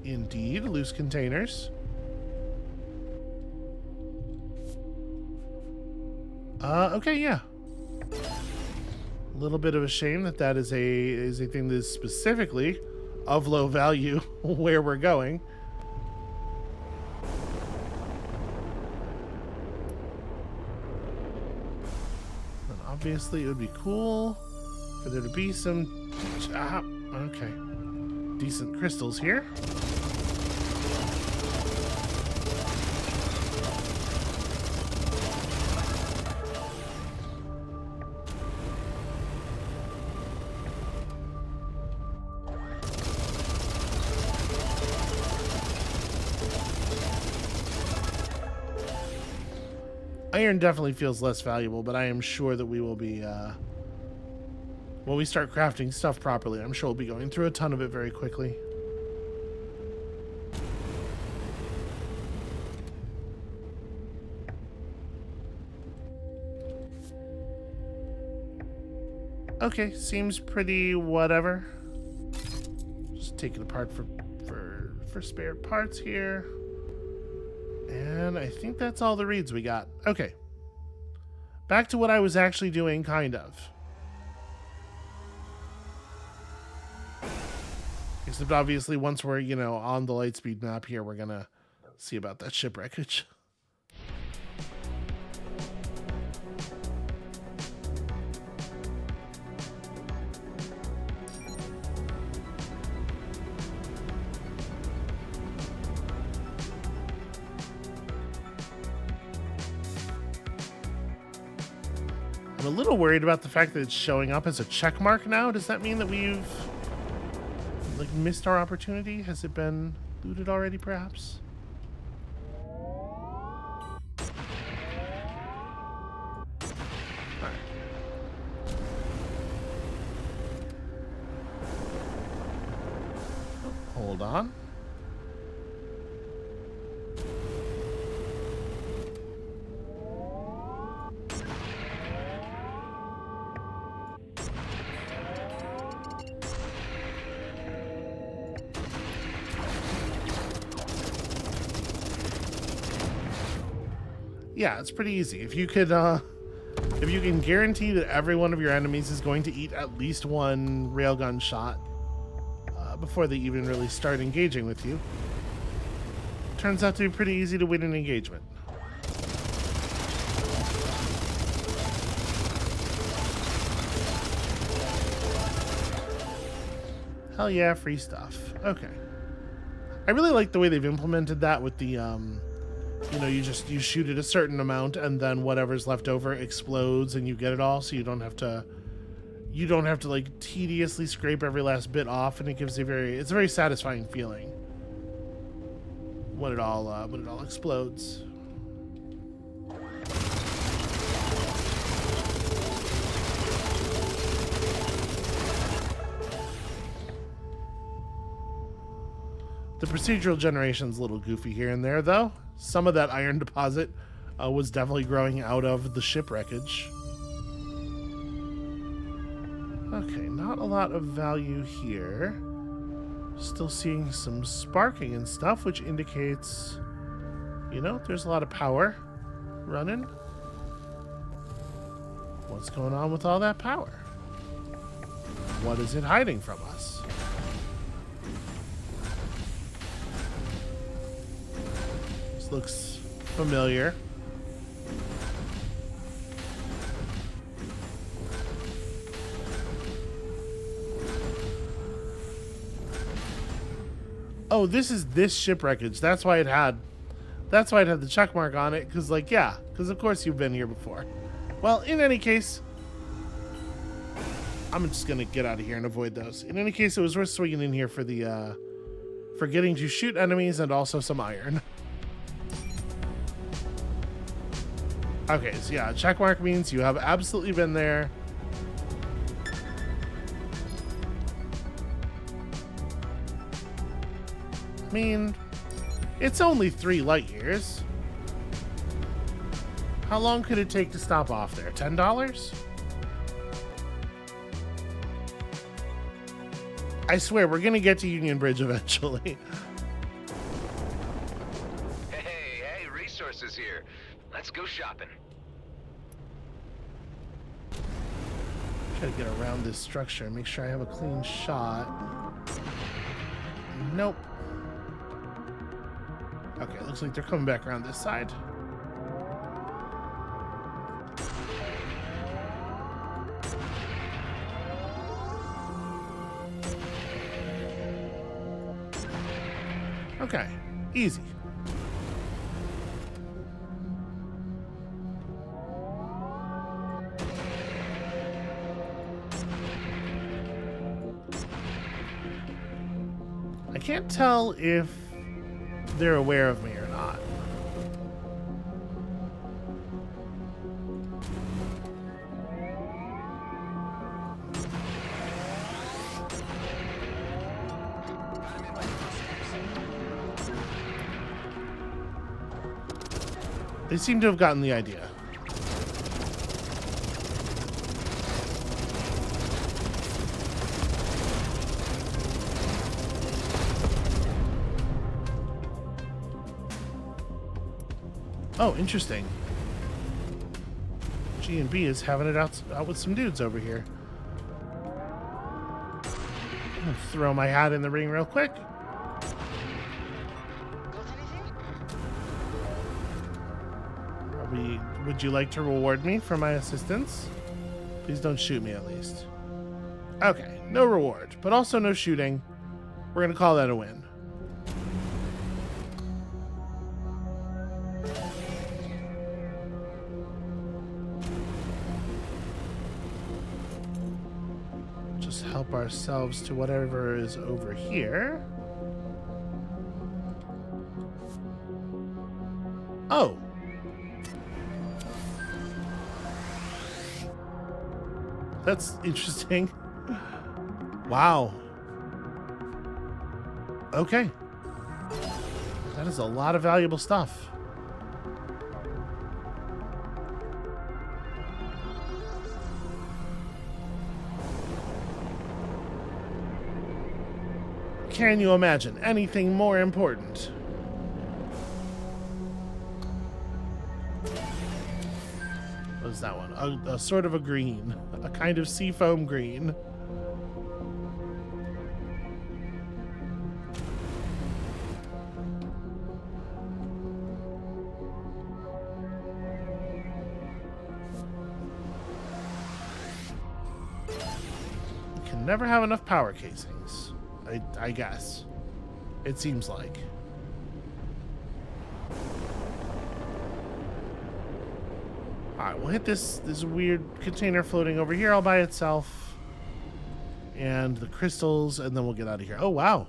Indeed, loose containers. Okay, yeah. A little bit of a shame that is a thing that is specifically of low value where we're going. And obviously, it would be cool for there to be some decent crystals here. Iron definitely feels less valuable, but I am sure that we will be, when we start crafting stuff properly, I'm sure we'll be going through a ton of it very quickly. Okay, seems pretty whatever. Just take it apart for spare parts here. And I think that's all the reads we got. Okay. Back to what I was actually doing, kind of. Except obviously once we're, you know, on the Lightspeed map here, we're gonna see about that shipwreckage. I'm a little worried about the fact that it's showing up as a check mark now. Does that mean that we've like missed our opportunity? Has it been looted already, perhaps? Hold on. Yeah, it's pretty easy. If you could, if you can guarantee that every one of your enemies is going to eat at least one railgun shot before they even really start engaging with you, turns out to be pretty easy to win an engagement. Hell yeah, free stuff. Okay. I really like the way they've implemented that with the, you know, you shoot it a certain amount and then whatever's left over explodes and you get it all, so you don't have to like tediously scrape every last bit off, and it gives it's a very satisfying feeling when it all explodes. The procedural generation's a little goofy here and there, though. Some of that iron deposit was definitely growing out of the ship wreckage. Okay, not a lot of value here. Still seeing some sparking and stuff, which indicates, you know, there's a lot of power running. What's going on with all that power? What is it hiding from us? This looks familiar. Oh, this is this ship wreckage. That's why it had the check mark on it, because, like, yeah, because of course you've been here before. Well, in any case, I'm just gonna get out of here and avoid those. In any case, it was worth swinging in here for the for getting to shoot enemies and also some iron. Okay, so yeah, check mark means you have absolutely been there. I mean, it's only 3 light years. How long could it take to stop off there? $10? I swear, we're gonna get to Union Bridge eventually. Hey, resources here. Let's go shopping. Try to get around this structure and make sure I have a clean shot. Nope. Okay, looks like they're coming back around this side. Okay, easy. I can't tell if they're aware of me or not. They seem to have gotten the idea. Oh, interesting. G&B is having it out with some dudes over here. I'm gonna throw my hat in the ring real quick. Would you like to reward me for my assistance? Please don't shoot me, at least. Okay, no reward, but also no shooting. We're gonna call that a win. Just help ourselves to whatever is over here. Oh. That's interesting. Wow. Okay. That is a lot of valuable stuff. Can you imagine anything more important? What is that one? A sort of a green. A kind of seafoam green. You can never have enough power casings. I guess. It seems like. Alright, we'll hit this weird container floating over here all by itself. And the crystals, and then we'll get out of here. Oh, wow.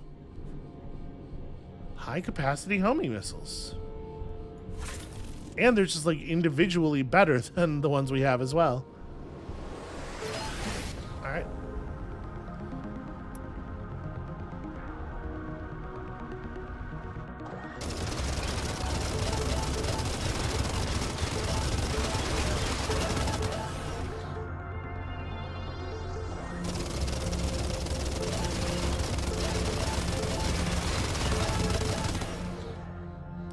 High capacity homing missiles. And they're just like individually better than the ones we have as well. Alright.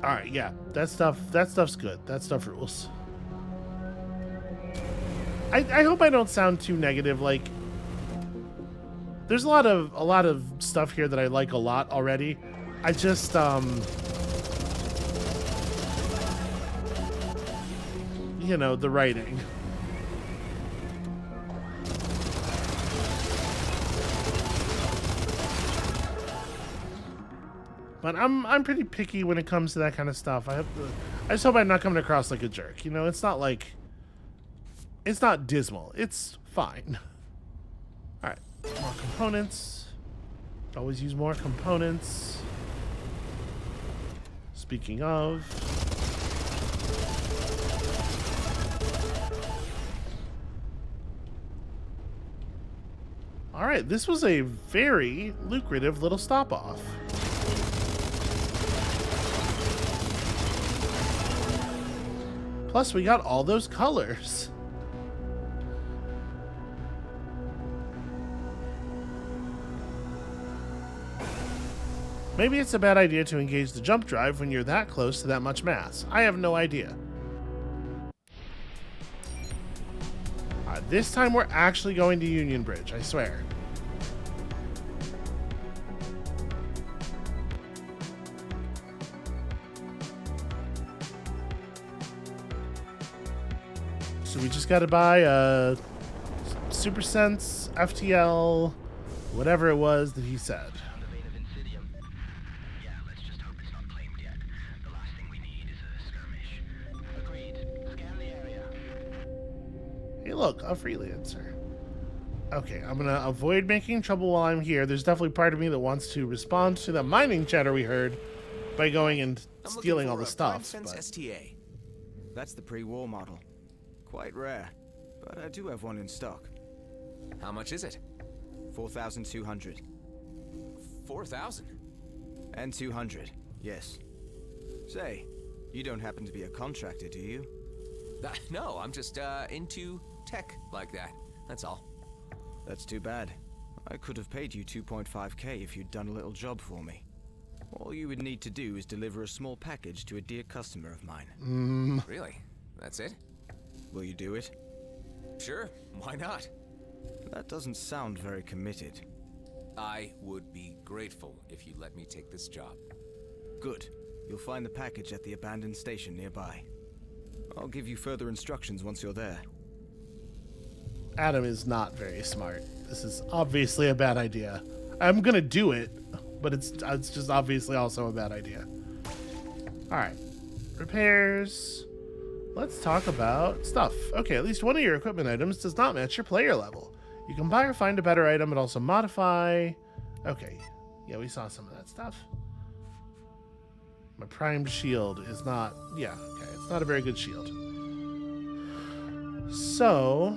Alright, yeah. That stuff's good. That stuff rules. I hope I don't sound too negative. Like, there's a lot of stuff here that I like a lot already. I just you know, the writing. But I'm pretty picky when it comes to that kind of stuff. I just hope I'm not coming across like a jerk. You know, it's not like, it's not dismal. It's fine. All right, more components. Always use more components. Speaking of, all right, this was a very lucrative little stop off. Plus, we got all those colors. Maybe it's a bad idea to engage the jump drive when you're that close to that much mass. I have no idea. This time we're actually going to Union Bridge, I swear. So we just gotta buy a Super Sense, FTL, whatever it was that he said. Yeah, let's just hope it's not claimed yet. The last thing we need is a skirmish. Agreed. Scan the area. Hey look, a freelancer. Okay, I'm gonna avoid making trouble while I'm here. There's definitely part of me that wants to respond to the mining chatter we heard by going and stealing all the stuff. Prime Sense STA. That's the pre-war model. Quite rare, but I do have one in stock. How much is it? 4,200. 4,000. And 200, yes. Say, you don't happen to be a contractor, do you? No, I'm just into tech like that. That's all. That's too bad. I could have paid you 2.5k if you'd done a little job for me. All you would need to do is deliver a small package to a dear customer of mine. Really? That's it? Will you do it? Sure, why not? That doesn't sound very committed. I would be grateful if you let me take this job. Good. You'll find the package at the abandoned station nearby. I'll give you further instructions once you're there. Adam is not very smart. This is obviously a bad idea. I'm gonna do it, but it's just obviously also a bad idea. All right, repairs. Let's talk about stuff. Okay, at least one of your equipment items does not match your player level. You can buy or find a better item, but also modify. Okay, yeah, we saw some of that stuff. My primed shield is not, yeah, okay, it's not a very good shield. So,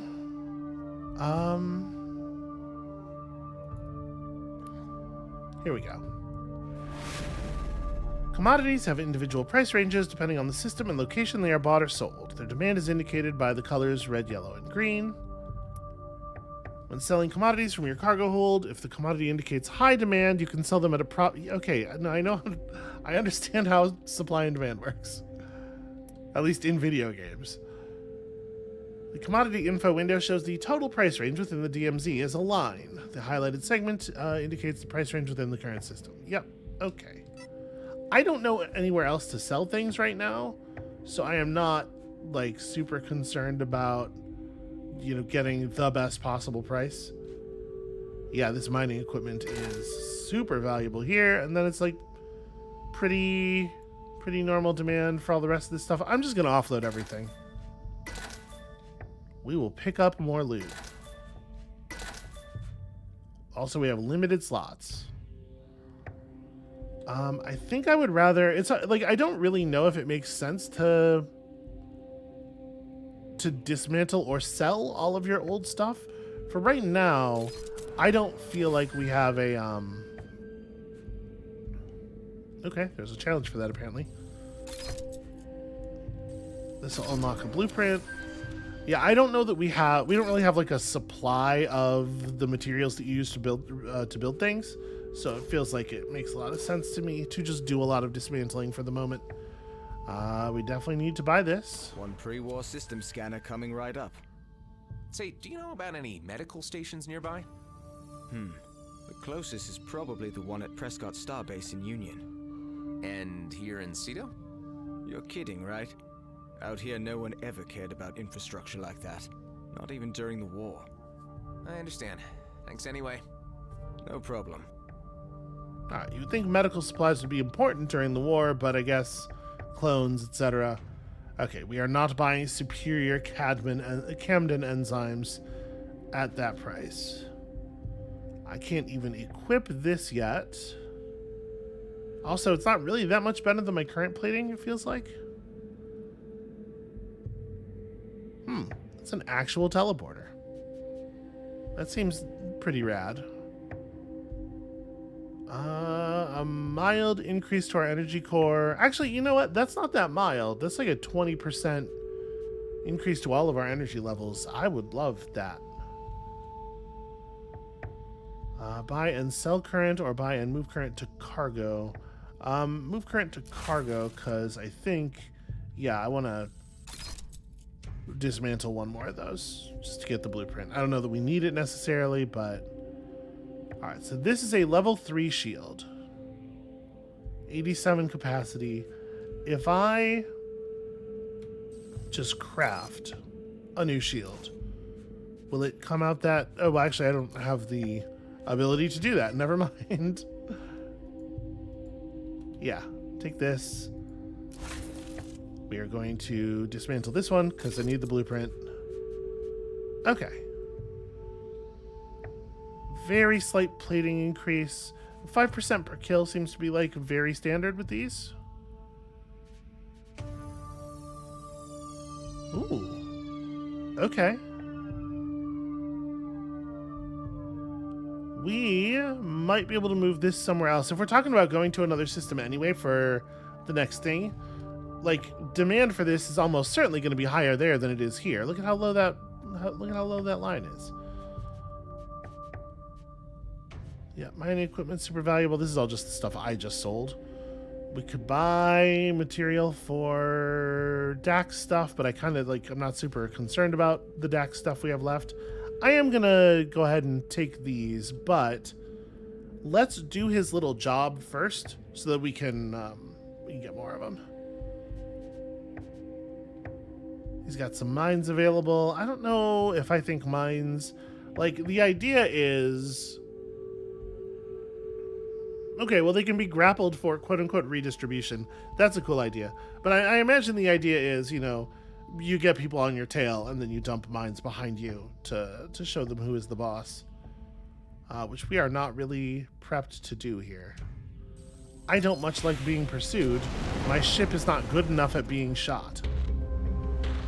here we go. Commodities have individual price ranges depending on the system and location they are bought or sold. Their demand is indicated by the colors red, yellow, and green. When selling commodities from your cargo hold, if the commodity indicates high demand, you can sell them at a Okay, no, I understand how supply and demand works. At least in video games. The commodity info window shows the total price range within the DMZ as a line. The highlighted segment indicates the price range within the current system. Yep, okay. I don't know anywhere else to sell things right now, so I am not, like, super concerned about, you know, getting the best possible price. Yeah, this mining equipment is super valuable here, and then it's, like, pretty normal demand for all the rest of this stuff. I'm just gonna offload everything. We will pick up more loot. Also, we have limited slots. I think I would rather... It's like, I don't really know if it makes sense to dismantle or sell all of your old stuff. For right now, I don't feel like we have a... Okay, there's a challenge for that, apparently. This will unlock a blueprint. Yeah, I don't know that we don't really have like a supply of the materials that you use to build things. So it feels like it makes a lot of sense to me to just do a lot of dismantling for the moment. We definitely need to buy this. One pre-war system scanner coming right up. Say, do you know about any medical stations nearby? The closest is probably the one at Prescott Starbase in Union. And here in Cedo? You're kidding, right? Out here, no one ever cared about infrastructure like that. Not even during the war. I understand. Thanks anyway. No problem. Alright, you would think medical supplies would be important during the war, but I guess clones, etc. Okay, we are not buying superior Camden enzymes at that price. I can't even equip this yet. Also, it's not really that much better than my current plating, it feels like. It's an actual teleporter. That seems pretty rad. A mild increase to our energy core. Actually, you know what? That's not that mild. That's like a 20% increase to all of our energy levels. I would love that. Buy and sell current or buy and move current to cargo. Move current to cargo because I think, yeah, I want to dismantle one more of those just to get the blueprint. I don't know that we need it necessarily, but all right, so this is a level 3 shield, 87 capacity. If I just craft a new shield, will it come out that... Oh, well, actually I don't have the ability to do that. Never mind. Yeah, take this. We are going to dismantle this one because I need the blueprint. Okay. Very slight plating increase. 5% per kill seems to be like very standard with these. Ooh. Okay. We might be able to move this somewhere else. If we're talking about going to another system anyway for the next thing, like, demand for this is almost certainly going to be higher there than it is here. Look at how low that line is. Yeah, mining equipment super valuable. This is all just the stuff I just sold. We could buy material for DAX stuff, but I kind of like, I'm not super concerned about the DAX stuff we have left. I am gonna go ahead and take these, but let's do his little job first so that we can get more of them. He's got some mines available. I don't know if I think mines, like, the idea is, okay, well, they can be grappled for quote-unquote redistribution. That's a cool idea. But I imagine the idea is, you know, you get people on your tail and then you dump mines behind you to show them who is the boss. Which we are not really prepped to do here. I don't much like being pursued. My ship is not good enough at being shot.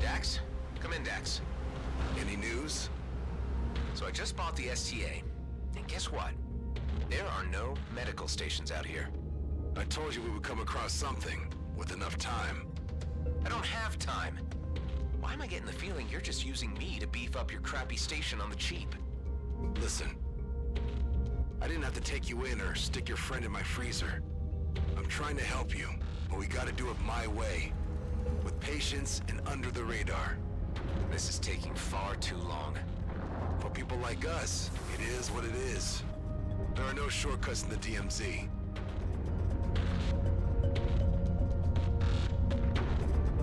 Dax? Come in, Dax. Any news? So I just bought the STA. And guess what? There are no medical stations out here. I told you we would come across something with enough time. I don't have time. Why am I getting the feeling you're just using me to beef up your crappy station on the cheap? Listen, I didn't have to take you in or stick your friend in my freezer. I'm trying to help you, but we gotta do it my way. With patience and under the radar. This is taking far too long. For people like us, it is what it is. There are no shortcuts in the DMZ.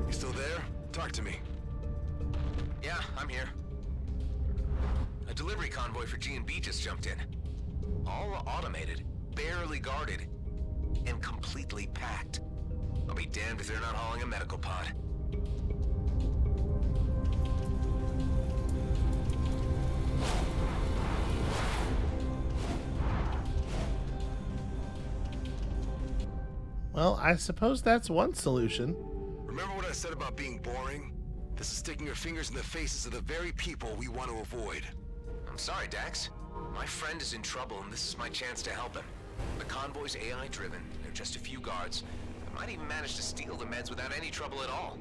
You still there? Talk to me. Yeah, I'm here. A delivery convoy for G&B just jumped in. All automated, barely guarded, and completely packed. I'll be damned if they're not hauling a medical pod. Well, I suppose that's one solution. Remember what I said about being boring? This is sticking your fingers in the faces of the very people we want to avoid. I'm sorry, Dax. My friend is in trouble, and this is my chance to help him. The convoy's AI-driven. There are just a few guards. I might even manage to steal the meds without any trouble at all.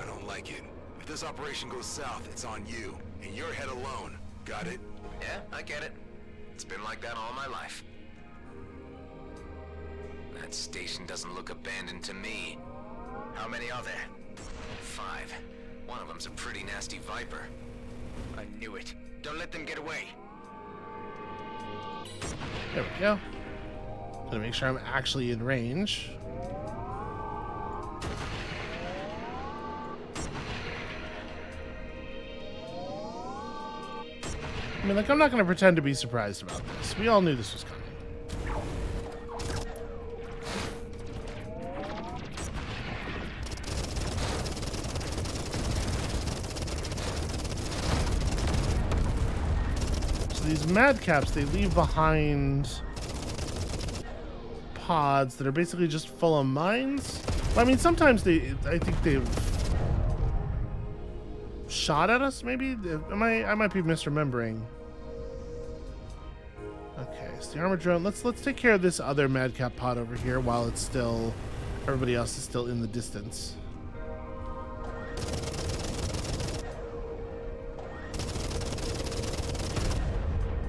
I don't like it. If this operation goes south, it's on you. And your head alone. Got it? Yeah, I get it. It's been like that all my life. That station doesn't look abandoned to me. How many are there? 5. One of them's a pretty nasty Viper. I knew it. Don't let them get away. There we go. Gotta make sure I'm actually in range. I mean, like, I'm not gonna pretend to be surprised about this. We all knew this was coming. These madcaps, they leave behind pods that are basically just full of mines. Well, I mean, sometimes I think they've shot at us, maybe? I might be misremembering. Okay, so the armored drone, let's take care of this other madcap pod over here while it's still, everybody else is still in the distance.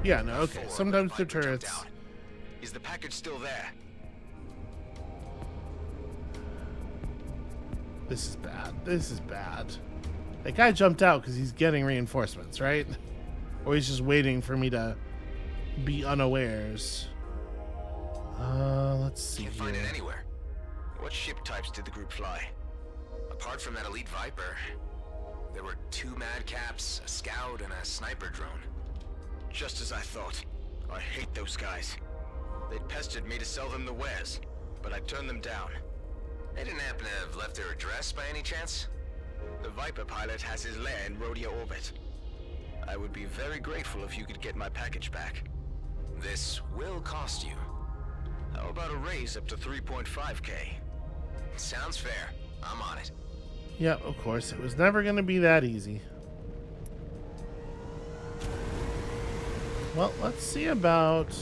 Yeah, no, okay. Sometimes the turrets. Is the package still there? This is bad. This is bad. That guy jumped out because he's getting reinforcements, right? Or he's just waiting for me to be unawares. Let's see. Can't find it anywhere. What ship types did the group fly? Apart from that elite Viper, there were 2 madcaps, a scout, and a sniper drone. Just as I thought. I hate those guys. They'd pestered me to sell them the wares, but I turned them down. They didn't happen to have left their address by any chance? The Viper pilot has his lair in Rhodia orbit. I would be very grateful if you could get my package back. This will cost you. How about a raise up to 3.5K? Sounds fair. I'm on it. Yep, of course. It was never going to be that easy. Well, let's see about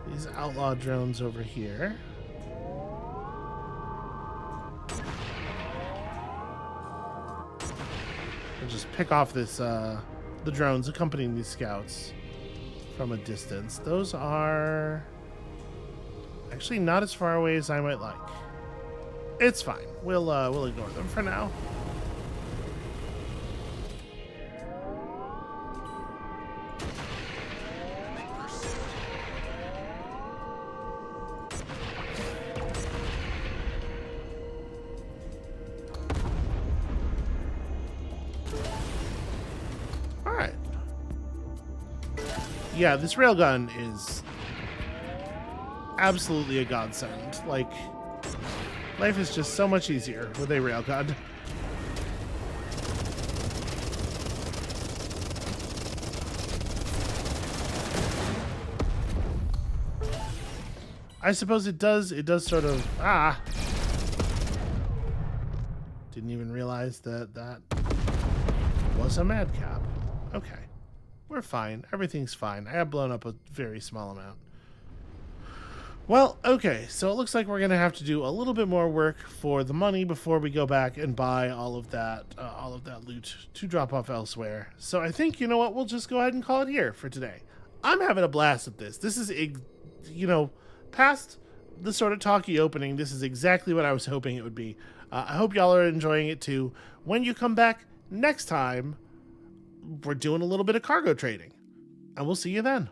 these outlaw drones over here. I'll just pick off this, the drones accompanying these scouts from a distance. Those are actually not as far away as I might like. It's fine. We'll ignore them for now. Yeah, this railgun is absolutely a godsend. Like, life is just so much easier with a railgun. I suppose it does sort of, didn't even realize that was a madcap. Okay. We're fine. Everything's fine. I have blown up a very small amount. Well, okay, so it looks like we're gonna have to do a little bit more work for the money before we go back and buy all of that loot to drop off elsewhere. So I think, you know what, we'll just go ahead and call it here for today. I'm having a blast with this. This is, past the sort of talky opening, this is exactly what I was hoping it would be. I hope y'all are enjoying it too. When you come back next time, we're doing a little bit of cargo trading, and we'll see you then.